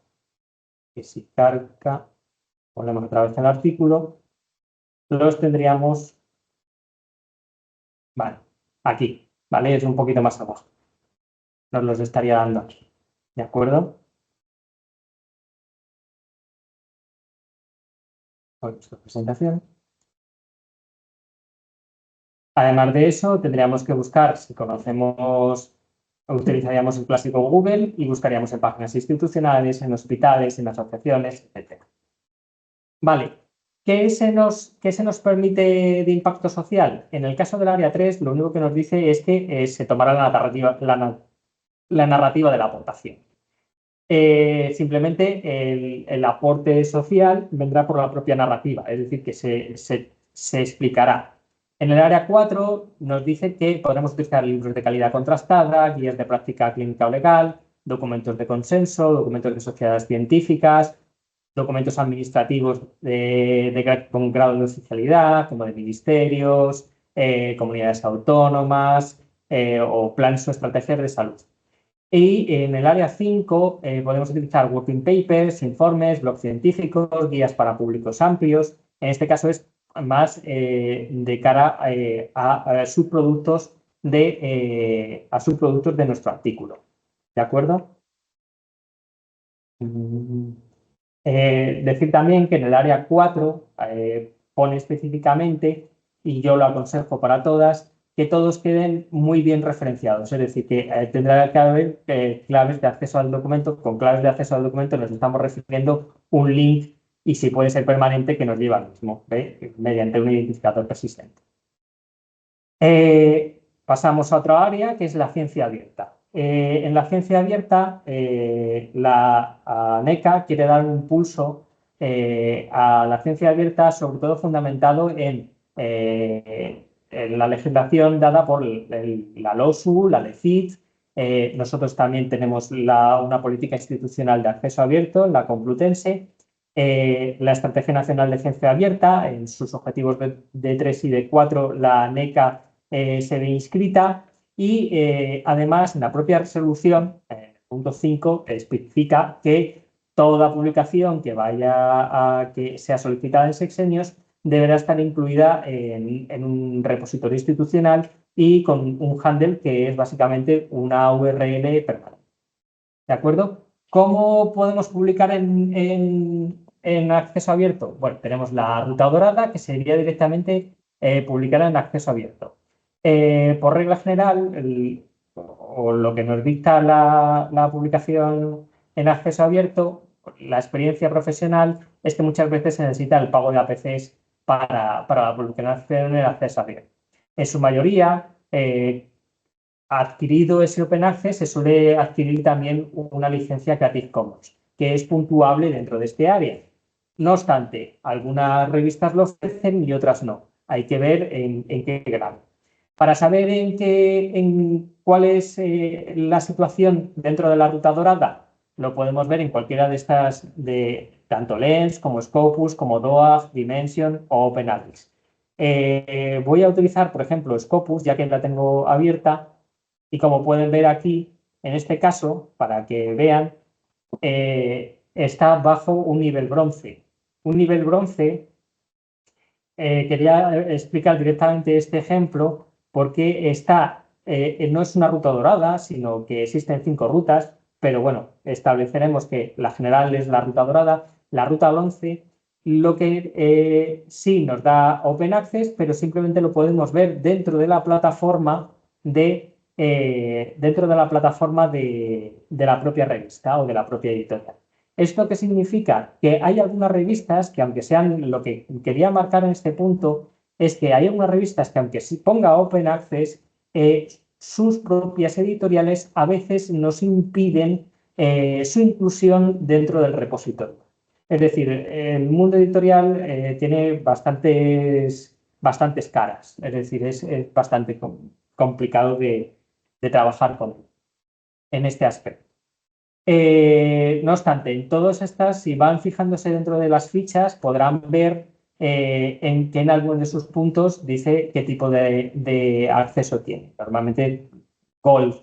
que si carga, ponemos otra vez el artículo, los tendríamos, vale, aquí, ¿vale? Es un poquito más abajo. Nos los estaría dando aquí, ¿de acuerdo? Con nuestra presentación. Además de eso, tendríamos que buscar, si conocemos, utilizaríamos el clásico Google y buscaríamos en páginas institucionales, en hospitales, en asociaciones, etc. Vale, qué se nos permite de impacto social? En el caso del área 3, lo único que nos dice es que se tomará la narrativa de la aportación. Simplemente el aporte social vendrá por la propia narrativa, es decir, que se explicará. En el área 4 nos dice que podremos utilizar libros de calidad contrastada, guías de práctica clínica o legal, documentos de consenso, documentos de sociedades científicas, documentos administrativos con grado de oficialidad, como de ministerios, comunidades autónomas o planes o estrategias de salud. Y en el área 5 podemos utilizar working papers, informes, blogs científicos, guías para públicos amplios. En este caso es más de cara a subproductos de nuestro artículo. ¿De acuerdo? Decir también que en el área 4 pone específicamente, y yo lo aconsejo para todas, que todos queden muy bien referenciados. Es decir, que tendrá que haber claves de acceso al documento. Con claves de acceso al documento nos estamos refiriendo un link y si puede ser permanente que nos lleva al mismo, mediante un identificador persistente. Pasamos a otra área que es la ciencia abierta. En la ciencia abierta, la NECA quiere dar un impulso a la ciencia abierta, sobre todo fundamentado en la legislación dada por la LOSU, la LECIT. Nosotros también tenemos una política institucional de acceso abierto, la Complutense. La Estrategia Nacional de Ciencia Abierta, en sus objetivos de 3 y de 4, la NECA se ve inscrita y además en la propia resolución, en el punto 5, especifica que toda publicación que sea solicitada en sexenios deberá estar incluida en un repositorio institucional y con un handle que es básicamente una URL permanente. ¿De acuerdo? ¿Cómo podemos publicar en acceso abierto? Bueno, tenemos la ruta dorada, que sería directamente publicar en acceso abierto. Por regla general, o lo que nos dicta la publicación en acceso abierto, la experiencia profesional es que muchas veces se necesita el pago de APCs para la publicación en acceso abierto. En su mayoría, adquirido ese Open Access, se suele adquirir también una licencia Creative Commons, que es puntuable dentro de este área. No obstante, algunas revistas lo ofrecen y otras no. Hay que ver en qué grado. Para saber cuál es la situación dentro de la ruta dorada, lo podemos ver en cualquiera de estas, de tanto Lens como Scopus, como DOAG, Dimension o OpenArcs. Voy a utilizar, por ejemplo, Scopus, ya que la tengo abierta, y como pueden ver aquí, en este caso, para que vean, está bajo un nivel bronce. Un nivel bronce, quería explicar directamente este ejemplo porque no es una ruta dorada, sino que existen 5 rutas, pero bueno, estableceremos que la general es la ruta dorada. La ruta bronce, lo que sí nos da Open Access, pero simplemente lo podemos ver dentro de la plataforma de la propia revista o de la propia editorial. ¿Esto qué significa? Que hay algunas revistas que, aunque sean, lo que quería marcar en este punto, es que hay algunas revistas que, aunque se ponga Open Access, sus propias editoriales a veces nos impiden su inclusión dentro del repositorio. Es decir, el mundo editorial tiene bastantes caras, es decir, es bastante complicado de trabajar en este aspecto. No obstante, en todas estas, si van fijándose dentro de las fichas, podrán ver que en algunos de sus puntos dice qué tipo de acceso tiene. Normalmente Gold,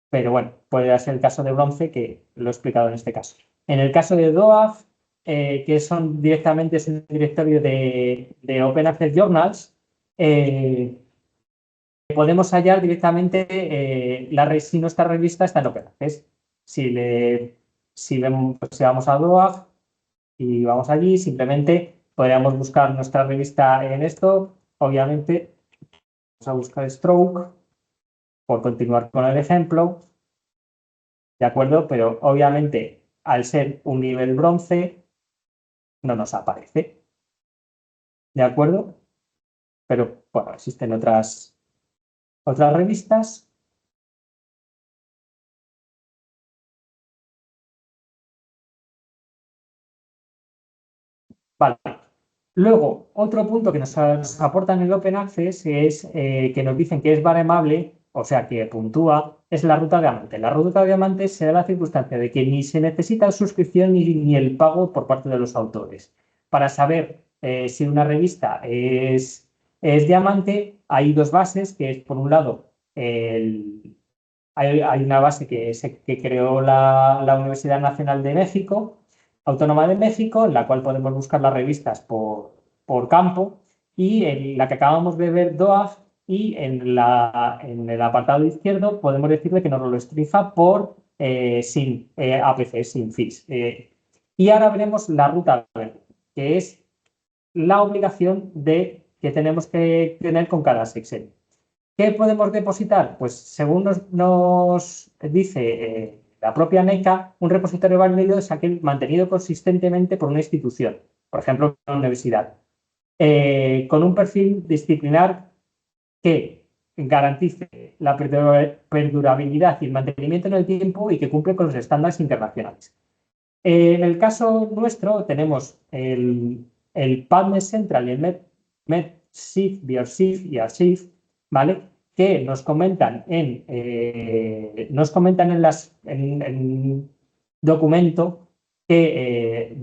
pero bueno, puede ser el caso de Bronce, que lo he explicado en este caso. En el caso de DOAF, que son directamente es un directorio de Open Access Journals, podemos hallar directamente si nuestra revista está en Open Access. Si vamos a DOAG y vamos allí, simplemente podríamos buscar nuestra revista en esto. Obviamente, vamos a buscar Stroke, por continuar con el ejemplo, ¿de acuerdo? Pero obviamente, al ser un nivel bronce, no nos aparece, ¿de acuerdo? Pero, bueno, existen otras revistas. Vale. Luego, otro punto que nos aportan el Open Access es que nos dicen que es baremable, o sea, que puntúa, es la ruta diamante. La ruta diamante se da la circunstancia de que ni se necesita suscripción ni el pago por parte de los autores. Para saber si una revista es diamante, hay dos bases, que es, por un lado, hay una base que creó la Universidad Nacional de México, Autónoma de México, en la cual podemos buscar las revistas por campo, y en la que acabamos de ver DOAG, y en el apartado izquierdo podemos decirle que nos lo estrifa sin APC, sin fees. Y ahora veremos la ruta verde, que es la obligación que tenemos que tener con cada sexenio. ¿Qué podemos depositar? Pues según nos dice la propia NECA, un repositorio válido es aquel mantenido consistentemente por una institución, por ejemplo, una universidad, con un perfil disciplinar que garantice la perdurabilidad y el mantenimiento en el tiempo y que cumple con los estándares internacionales. En el caso nuestro tenemos el PubMed Central y el MedShift, BioShift y Archive, ¿vale? Que nos comentan en documento de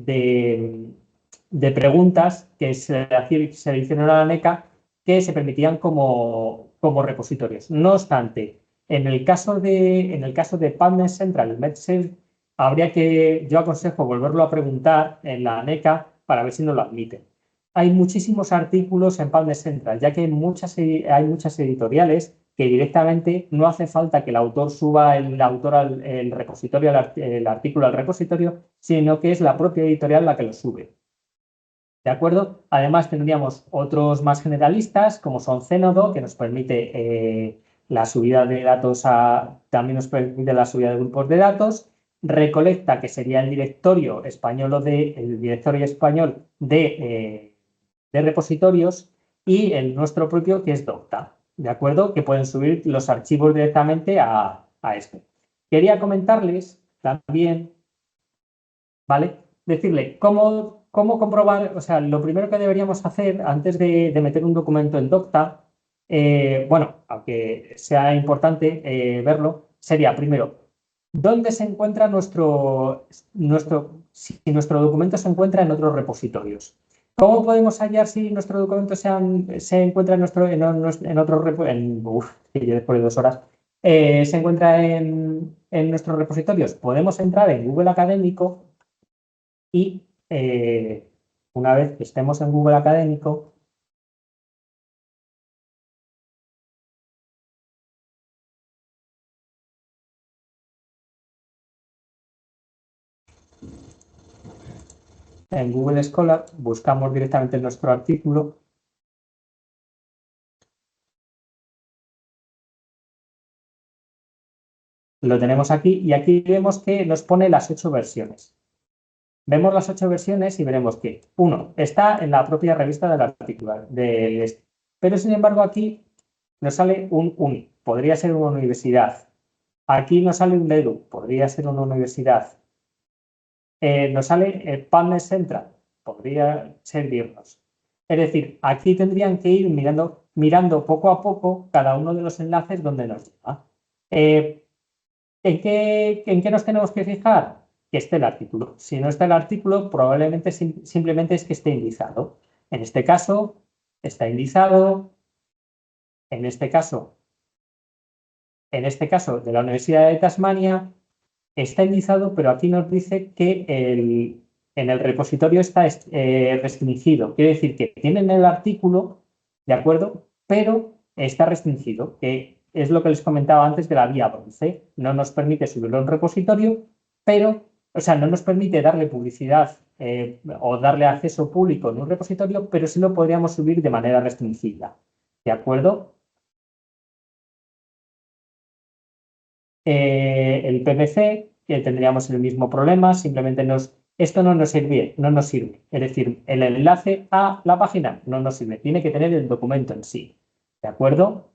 preguntas que se le hicieron a la NECA que se permitían como repositorios. No obstante, en el caso de PubMed Central y MedShift, yo aconsejo volverlo a preguntar en la NECA para ver si nos lo admiten. Hay muchísimos artículos en PubMed Central, ya que hay muchas editoriales que directamente no hace falta que el autor suba el repositorio, el artículo al repositorio, sino que es la propia editorial la que lo sube. ¿De acuerdo? Además, tendríamos otros más generalistas, como son Zenodo, que nos permite la subida de datos, también nos permite la subida de grupos de datos. Recolecta, que sería el directorio español de repositorios, y el nuestro propio, que es Docta, ¿de acuerdo? Que pueden subir los archivos directamente a este. Quería comentarles también, ¿vale? Decirle cómo comprobar, o sea, lo primero que deberíamos hacer antes de meter un documento en Docta, bueno, aunque sea importante verlo, sería primero, ¿dónde se encuentra si nuestro documento se encuentra en otros repositorios? ¿Cómo podemos hallar si nuestro documento se encuentra en otro que yo después de 2 horas, se encuentra en nuestros repositorios? Podemos entrar en Google Académico y una vez que estemos en Google Académico, en Google Scholar buscamos directamente nuestro artículo. Lo tenemos aquí y aquí vemos que nos pone las 8 versiones. Vemos las 8 versiones y veremos que, uno, está en la propia revista del artículo, pero sin embargo aquí nos sale un UNI, podría ser una universidad. Aquí nos sale un EDU, podría ser una universidad. Nos sale PubMed Central, podría servirnos. Es decir, aquí tendrían que ir mirando poco a poco cada uno de los enlaces donde nos lleva. ¿En qué nos tenemos que fijar? Que esté el artículo. Si no está el artículo, probablemente simplemente es que esté indizado. En este caso, está indizado. En este caso de la Universidad de Tasmania, está indizado, pero aquí nos dice que en el repositorio está restringido. Quiere decir que tienen el artículo, ¿de acuerdo? Pero está restringido, que es lo que les comentaba antes de la vía bronce. No nos permite subirlo a un repositorio, pero, o sea, no nos permite darle publicidad o darle acceso público en un repositorio, pero sí lo podríamos subir de manera restringida. ¿De acuerdo? El PPC, que tendríamos el mismo problema, simplemente esto no nos sirve. Es decir, el enlace a la página no nos sirve, tiene que tener el documento en sí. ¿De acuerdo?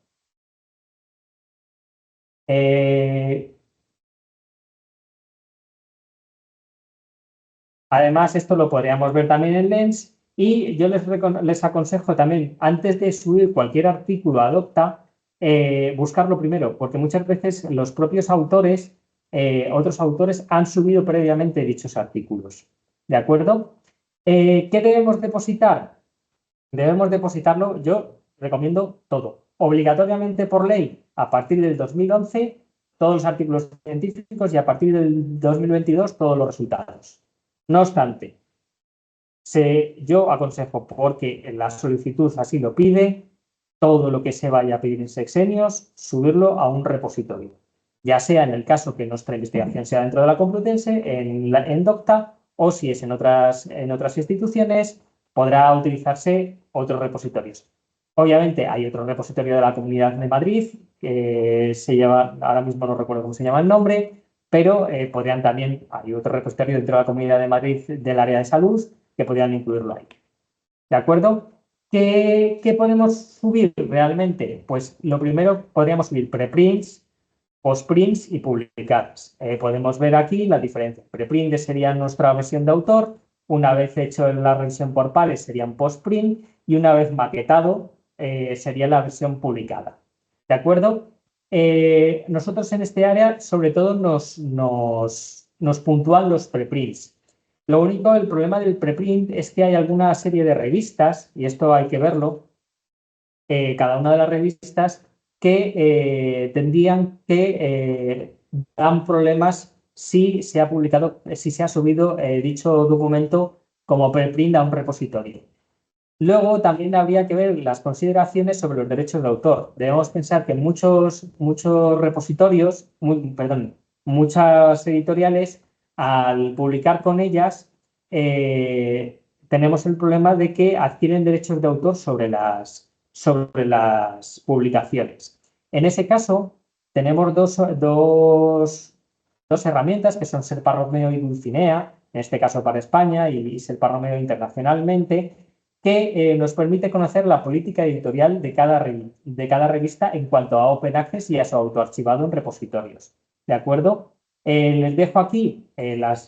Además, esto lo podríamos ver también en Lens y yo les aconsejo también, antes de subir cualquier artículo a Docta, buscarlo primero, porque muchas veces los propios autores, otros autores, han subido previamente dichos artículos. ¿De acuerdo? ¿Qué debemos depositar? Debemos depositarlo, yo recomiendo todo. Obligatoriamente por ley, a partir del 2011, todos los artículos científicos y a partir del 2022, todos los resultados. No obstante, yo aconsejo, porque la solicitud así lo pide, todo lo que se vaya a pedir en sexenios, subirlo a un repositorio. Ya sea en el caso que nuestra investigación sea dentro de la Complutense, en Docta, o si es en otras instituciones, podrá utilizarse otros repositorios. Obviamente hay otro repositorio de la Comunidad de Madrid, que se llama, ahora mismo no recuerdo cómo se llama el nombre, pero podrían también, hay otro repositorio dentro de la Comunidad de Madrid del área de salud, que podrían incluirlo ahí. ¿De acuerdo? ¿Qué podemos subir realmente? Pues lo primero, podríamos subir preprints, postprints y publicadas. Podemos ver aquí la diferencia. Preprint sería nuestra versión de autor, una vez hecho la revisión por pares sería un postprint y una vez maquetado sería la versión publicada. ¿De acuerdo? Nosotros en este área sobre todo nos puntúan los preprints. Lo único, el problema del preprint es que hay alguna serie de revistas, y esto hay que verlo, cada una de las revistas que tendrían que dan problemas si se ha subido dicho documento como preprint a un repositorio. Luego también habría que ver las consideraciones sobre los derechos de autor. Debemos pensar que muchos repositorios, muchas editoriales, al publicar con ellas, tenemos el problema de que adquieren derechos de autor sobre las publicaciones. En ese caso, tenemos dos herramientas que son Serpa Romeo y Dulcinea, en este caso para España, y Serpa Romeo internacionalmente, que nos permite conocer la política editorial de cada revista en cuanto a Open Access y a su autoarchivado en repositorios. ¿De acuerdo? Les dejo aquí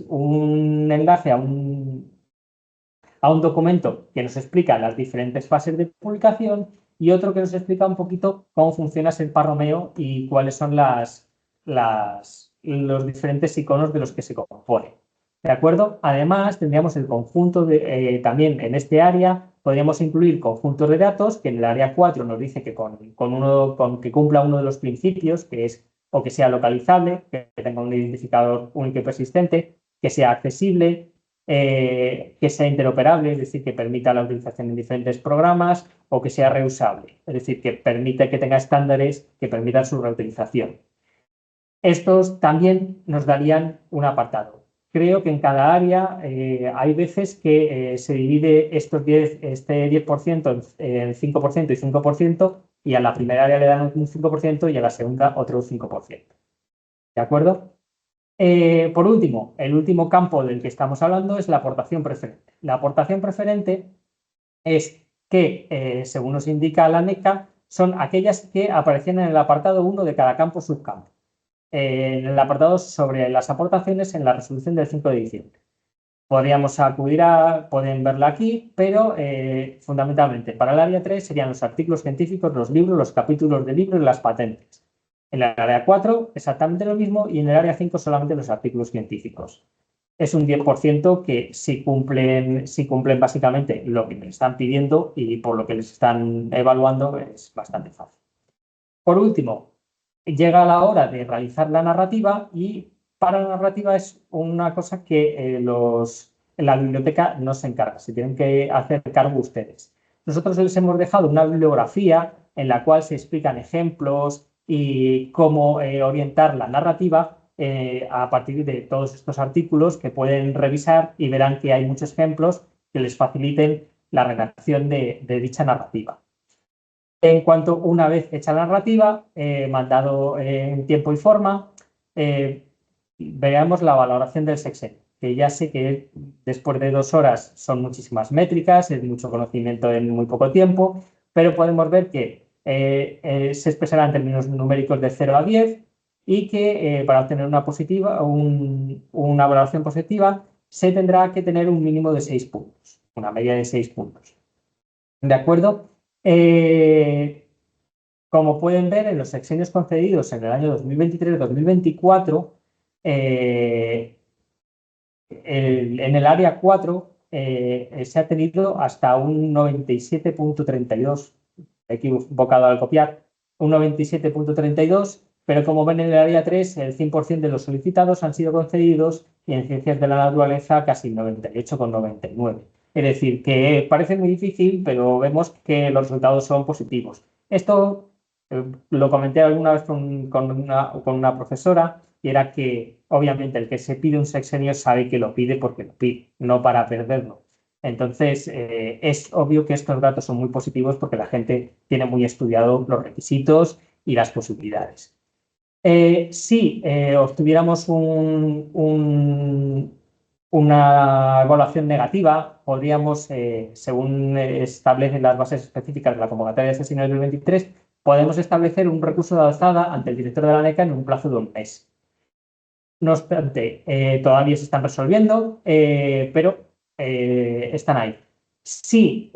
un enlace a un documento que nos explica las diferentes fases de publicación y otro que nos explica un poquito cómo funciona Serpa Romeo y cuáles son los diferentes iconos de los que se compone. ¿De acuerdo? Además, tendríamos el conjunto también en este área, podríamos incluir conjuntos de datos, que en el área 4 nos dice que con que cumpla uno de los principios, que es o que sea localizable, que tenga un identificador único y persistente, que sea accesible, que sea interoperable, es decir, que permita la utilización en diferentes programas, o que sea reusable, es decir, que permita que tenga estándares que permitan su reutilización. Estos también nos darían un apartado. Creo que en cada área hay veces que se divide este 10% en 5% y 5%, y a la primera área le dan un 5% y a la segunda otro 5%. ¿De acuerdo? Por último, el último campo del que estamos hablando es la aportación preferente. La aportación preferente es que, según nos indica la NECA, son aquellas que aparecen en el apartado 1 de cada campo subcampo. En el apartado sobre las aportaciones en la resolución del 5 de diciembre. Pueden verla aquí, pero fundamentalmente para el área 3 serían los artículos científicos, los libros, los capítulos de libros y las patentes. En el área 4 exactamente lo mismo y en el área 5 solamente los artículos científicos. Es un 10% que si cumplen básicamente lo que les están pidiendo y por lo que les están evaluando es bastante fácil. Por último, llega la hora de realizar la narrativa y para la narrativa es una cosa que la biblioteca no se encarga, se tienen que hacer cargo ustedes. Nosotros les hemos dejado una bibliografía en la cual se explican ejemplos y cómo orientar la narrativa a partir de todos estos artículos que pueden revisar y verán que hay muchos ejemplos que les faciliten la redacción de dicha narrativa. En cuanto una vez hecha la narrativa, mandado en tiempo y forma, veamos la valoración del sexenio, que ya sé que después de 2 horas son muchísimas métricas, es mucho conocimiento en muy poco tiempo, pero podemos ver que se expresará en términos numéricos de 0 a 10 y que para obtener una valoración positiva se tendrá que tener un mínimo de 6 puntos, una media de 6 puntos. ¿De acuerdo? Como pueden ver, en los sexenios concedidos en el año 2023-2024, en el área 4 se ha tenido hasta un 97.32, he equivocado al copiar, un 97.32, pero como ven en el área 3, el 100% de los solicitados han sido concedidos y en ciencias de la naturaleza casi 98,99. Es decir, que parece muy difícil, pero vemos que los resultados son positivos. Esto lo comenté alguna vez con una profesora, y era que obviamente el que se pide un sexenio sabe que lo pide porque lo pide, no para perderlo. Entonces, es obvio que estos datos son muy positivos porque la gente tiene muy estudiado los requisitos y las posibilidades. Si obtuviéramos una evaluación negativa, podríamos, según establecen las bases específicas de la convocatoria de sesiones del 23, podemos establecer un recurso de alzada ante el director de la NECA en un plazo de un mes. No obstante, todavía se están resolviendo, pero están ahí. Si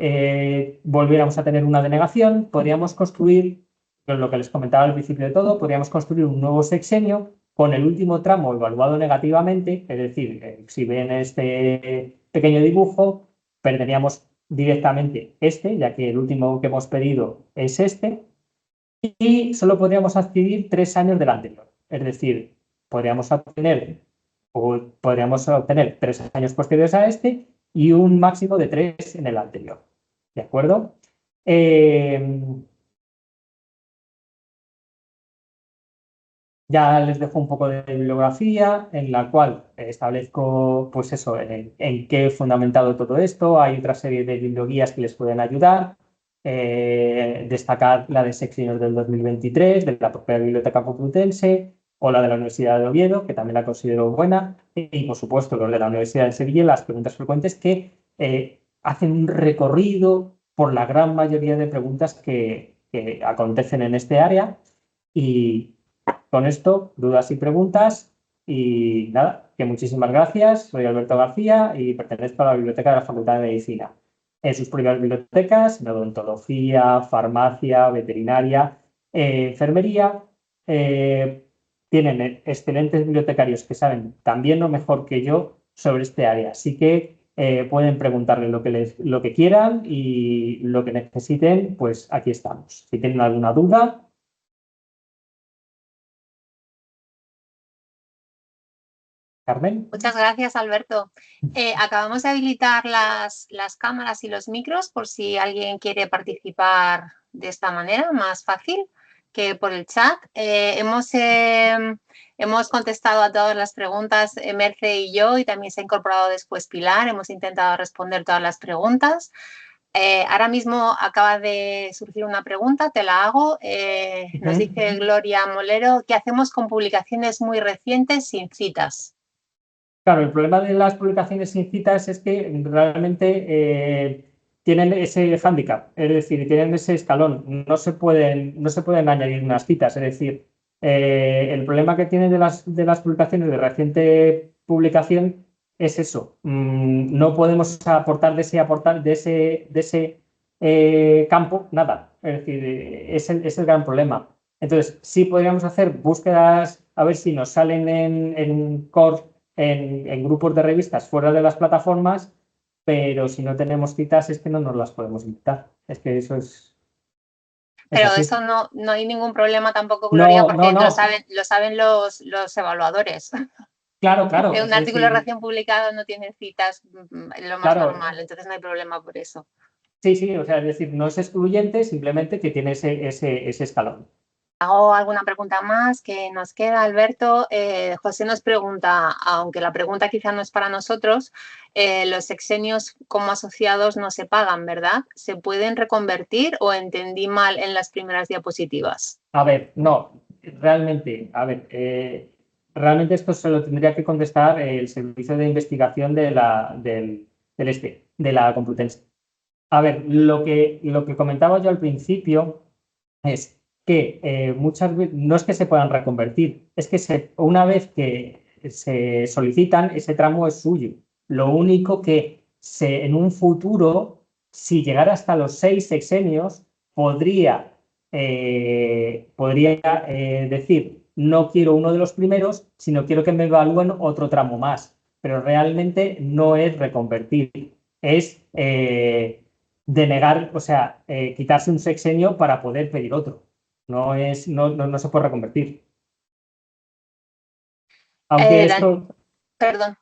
volviéramos a tener una denegación, podríamos construir, lo que les comentaba al principio de todo, podríamos construir un nuevo sexenio con el último tramo evaluado negativamente, es decir, si ven este pequeño dibujo, perderíamos directamente este, ya que el último que hemos pedido es este, y solo podríamos adquirir 3 años del anterior. Es decir, podríamos obtener 3 años posteriores a este y un máximo de 3 en el anterior. ¿De acuerdo? Ya les dejo un poco de bibliografía en la cual establezco, pues eso, en qué he fundamentado todo esto. Hay otra serie de biblioguías que les pueden ayudar. Destacar la de secciones del 2023 de la propia Biblioteca Complutense o la de la Universidad de Oviedo, que también la considero buena. Y, por supuesto, los de la Universidad de Sevilla, las preguntas frecuentes que hacen un recorrido por la gran mayoría de preguntas que acontecen en este área. Y con esto, dudas y preguntas. Y nada, que muchísimas gracias. Soy Alberto García y pertenezco a la Biblioteca de la Facultad de Medicina. En sus propias bibliotecas, en odontología, farmacia, veterinaria, enfermería, tienen excelentes bibliotecarios que saben también lo mejor que yo sobre este área. Así que pueden preguntarle lo que quieran y lo que necesiten, pues aquí estamos. Si tienen alguna duda. Carmen. Muchas gracias, Alberto. Acabamos de habilitar las cámaras y los micros por si alguien quiere participar de esta manera, más fácil que por el chat. Hemos contestado a todas las preguntas, Merce y yo, y también se ha incorporado después Pilar. Hemos intentado responder todas las preguntas. Ahora mismo acaba de surgir una pregunta, te la hago. Nos dice Gloria Molero, ¿qué hacemos con publicaciones muy recientes sin citas? Claro, el problema de las publicaciones sin citas es que realmente tienen ese hándicap, es decir, tienen ese escalón, no se pueden añadir unas citas, es decir, el problema que tienen de las publicaciones de reciente publicación es eso, no podemos aportar de ese campo nada, es decir, es el gran problema. Entonces, sí podríamos hacer búsquedas, a ver si nos salen en core, en grupos de revistas fuera de las plataformas, pero si no tenemos citas es que no nos las podemos invitar. Es que eso es Pero así. eso no hay ningún problema tampoco, Gloria, No, porque no, no. lo saben los evaluadores. Claro, claro. Un Es artículo decir, recién publicado no tiene citas, lo más claro. normal, entonces no hay problema por eso. Sí, sí, o sea, es decir, no es excluyente, simplemente que tiene ese escalón. Hago alguna pregunta más que nos queda, Alberto. José nos pregunta, aunque la pregunta quizá no es para nosotros, los sexenios como asociados no se pagan, ¿verdad? ¿Se pueden reconvertir o entendí mal en las primeras diapositivas? A ver, no, realmente, a ver, realmente esto se lo tendría que contestar el servicio de investigación de la Complutense. A ver, lo que comentaba yo al principio es que muchas veces no es que se puedan reconvertir, es que una vez que se solicitan, ese tramo es suyo. Lo único que en un futuro, si llegara hasta los 6 sexenios, podría decir, no quiero uno de los primeros, sino quiero que me evalúen otro tramo más. Pero realmente no es reconvertir, es denegar, o sea, quitarse un sexenio para poder pedir otro. No se puede reconvertir. Aunque esto, Perdón.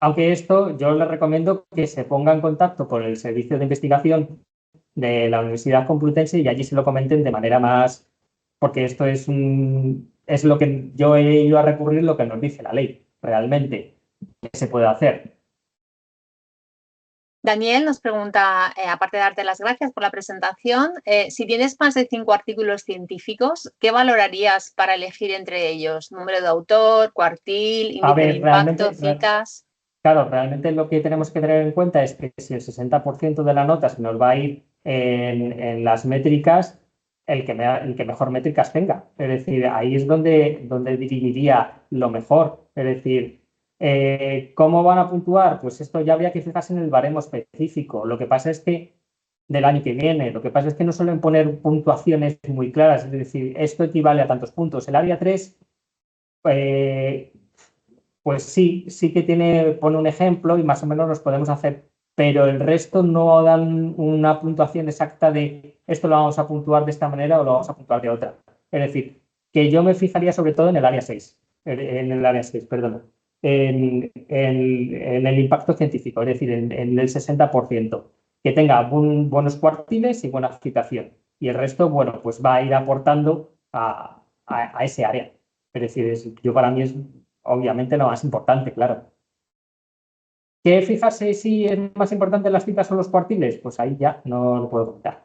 aunque esto yo les recomiendo que se ponga en contacto con el servicio de investigación de la Universidad Complutense y allí se lo comenten de manera más, porque esto es lo que yo he ido a recurrir, lo que nos dice la ley, realmente, que se puede hacer. Daniel nos pregunta, aparte de darte las gracias por la presentación, si tienes más de 5 artículos científicos, ¿qué valorarías para elegir entre ellos? ¿Número de autor, cuartil, A índice de ver, impacto, citas? claro, realmente lo que tenemos que tener en cuenta es que si el 60% de la nota se nos va a ir en las métricas, el que mejor métricas tenga. Es decir, ahí es donde dirigiría lo mejor. Es decir, ¿cómo van a puntuar? Pues esto ya habría que fijarse en el baremo específico. Lo que pasa es que del año que viene, lo que pasa es que no suelen poner puntuaciones muy claras. Es decir, esto equivale a tantos puntos. El área 3 pues sí, sí que pone un ejemplo y más o menos los podemos hacer, pero el resto no dan una puntuación exacta de esto lo vamos a puntuar de esta manera o lo vamos a puntuar de otra. Es decir, que yo me fijaría sobre todo en el área 6, perdón, en el impacto científico, es decir, en el 60%, que tenga buenos cuartiles y buena citación. Y el resto, bueno, pues va a ir aportando a ese área. Es decir, yo para mí es obviamente lo más importante, claro. ¿Qué fijarse si es más importante las citas o los cuartiles? Pues ahí ya no lo puedo contar.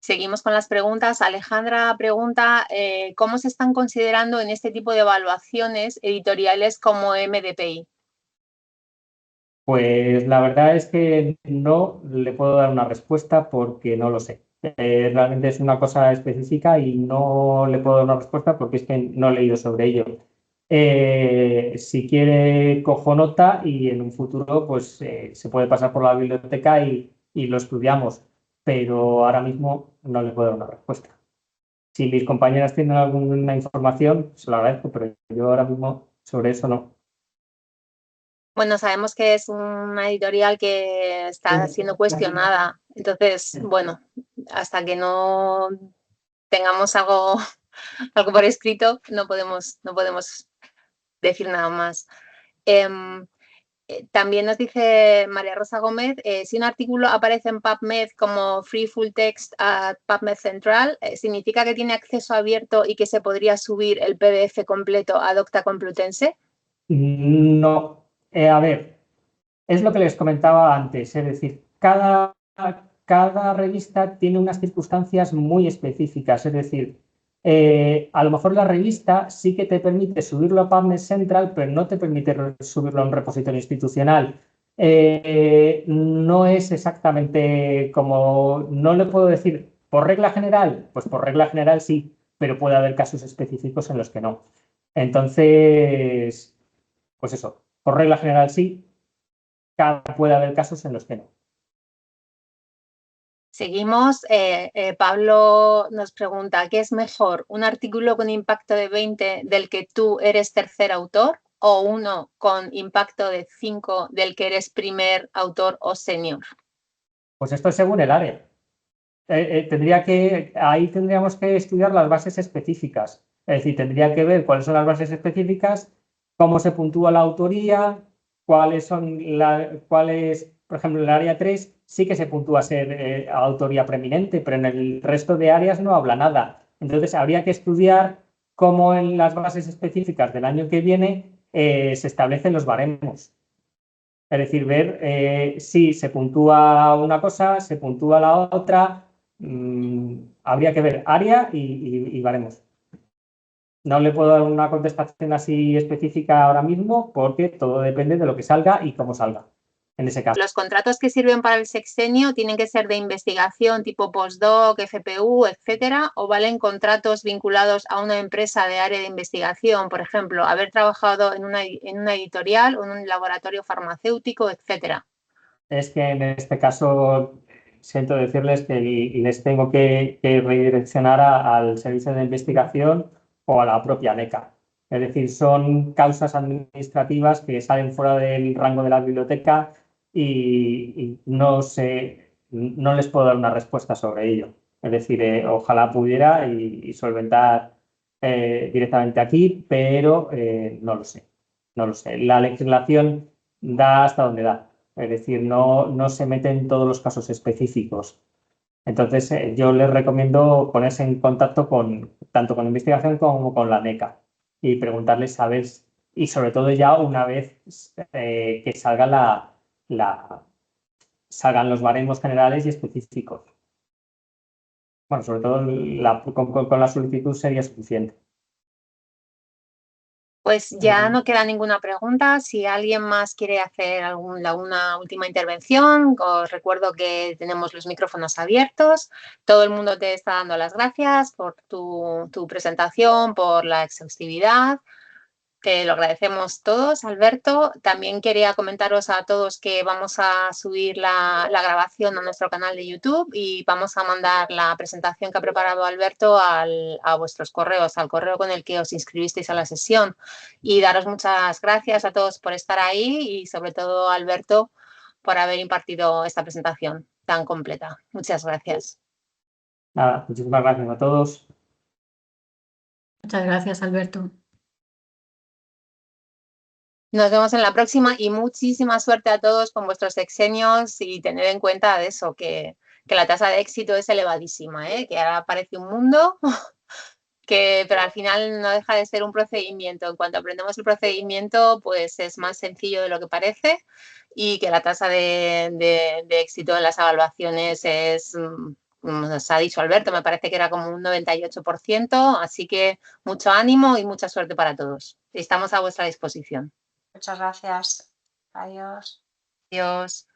Seguimos con las preguntas. Alejandra pregunta, ¿cómo se están considerando en este tipo de evaluaciones editoriales como MDPI? Pues la verdad es que no le puedo dar una respuesta porque no lo sé. Realmente es una cosa específica y no le puedo dar una respuesta porque es que no he leído sobre ello. Si quiere, cojo nota y en un futuro pues se puede pasar por la biblioteca y lo estudiamos, pero ahora mismo no le puedo dar una respuesta. Si mis compañeras tienen alguna información, se lo agradezco, pero yo ahora mismo sobre eso no. Bueno, sabemos que es una editorial que está siendo cuestionada. Entonces, bueno, hasta que no tengamos algo por escrito, no podemos decir nada más. También nos dice María Rosa Gómez, si un artículo aparece en PubMed como Free Full Text a PubMed Central, ¿significa que tiene acceso abierto y que se podría subir el PDF completo a Docta Complutense? No. A ver, es lo que les comentaba antes, es decir, cada revista tiene unas circunstancias muy específicas, es decir, a lo mejor la revista sí que te permite subirlo a PubMed Central, pero no te permite subirlo a un repositorio institucional. No es exactamente como, no le puedo decir por regla general, pues por regla general sí, pero puede haber casos específicos en los que no. Entonces, pues eso, por regla general sí, puede haber casos en los que no. Seguimos. Pablo nos pregunta, ¿qué es mejor? ¿Un artículo con impacto de 20 del que tú eres tercer autor o uno con impacto de 5 del que eres primer autor o senior? Pues esto es según el área. Ahí tendríamos que estudiar las bases específicas. Es decir, tendría que ver cuáles son las bases específicas, cómo se puntúa la autoría, cuáles, por ejemplo, en el área 3 sí que se puntúa ser autoría preeminente, pero en el resto de áreas no habla nada. Entonces, habría que estudiar cómo en las bases específicas del año que viene se establecen los baremos. Es decir, ver si se puntúa una cosa, se puntúa la otra. Habría que ver área y baremos. No le puedo dar una contestación así específica ahora mismo porque todo depende de lo que salga y cómo salga en ese caso. Los contratos que sirven para el sexenio tienen que ser de investigación tipo postdoc, FPU, etcétera, o valen contratos vinculados a una empresa de área de investigación, por ejemplo, haber trabajado en una editorial o en un laboratorio farmacéutico, etcétera. Es que en este caso siento decirles que les tengo que redireccionar al servicio de investigación o a la propia NECA. Es decir, son causas administrativas que salen fuera del rango de la biblioteca y no les puedo dar una respuesta sobre ello. Es decir, ojalá pudiera y solventar directamente aquí, pero no lo sé. No lo sé. La legislación da hasta donde da. Es decir, no se mete en todos los casos específicos. Entonces, yo les recomiendo ponerse en contacto tanto con investigación como con la NECA y preguntarles a ver, y sobre todo ya una vez que salgan los baremos generales y específicos. Bueno, sobre todo con la solicitud sería suficiente. Pues ya no queda ninguna pregunta. Si alguien más quiere hacer alguna última intervención, os recuerdo que tenemos los micrófonos abiertos. Todo el mundo te está dando las gracias por tu presentación, por la exhaustividad. Te lo agradecemos todos, Alberto. También quería comentaros a todos que vamos a subir la grabación a nuestro canal de YouTube y vamos a mandar la presentación que ha preparado Alberto a vuestros correos, al correo con el que os inscribisteis a la sesión. Y daros muchas gracias a todos por estar ahí y sobre todo a Alberto por haber impartido esta presentación tan completa. Muchas gracias. Nada, muchísimas gracias a todos. Muchas gracias, Alberto. Nos vemos en la próxima y muchísima suerte a todos con vuestros sexenios y tener en cuenta de eso, que la tasa de éxito es elevadísima, que ahora parece un mundo, pero al final no deja de ser un procedimiento. En cuanto aprendemos el procedimiento, pues es más sencillo de lo que parece y que la tasa de éxito en las evaluaciones es, nos ha dicho Alberto, me parece que era como un 98%, así que mucho ánimo y mucha suerte para todos. Estamos a vuestra disposición. Muchas gracias. Adiós. Adiós.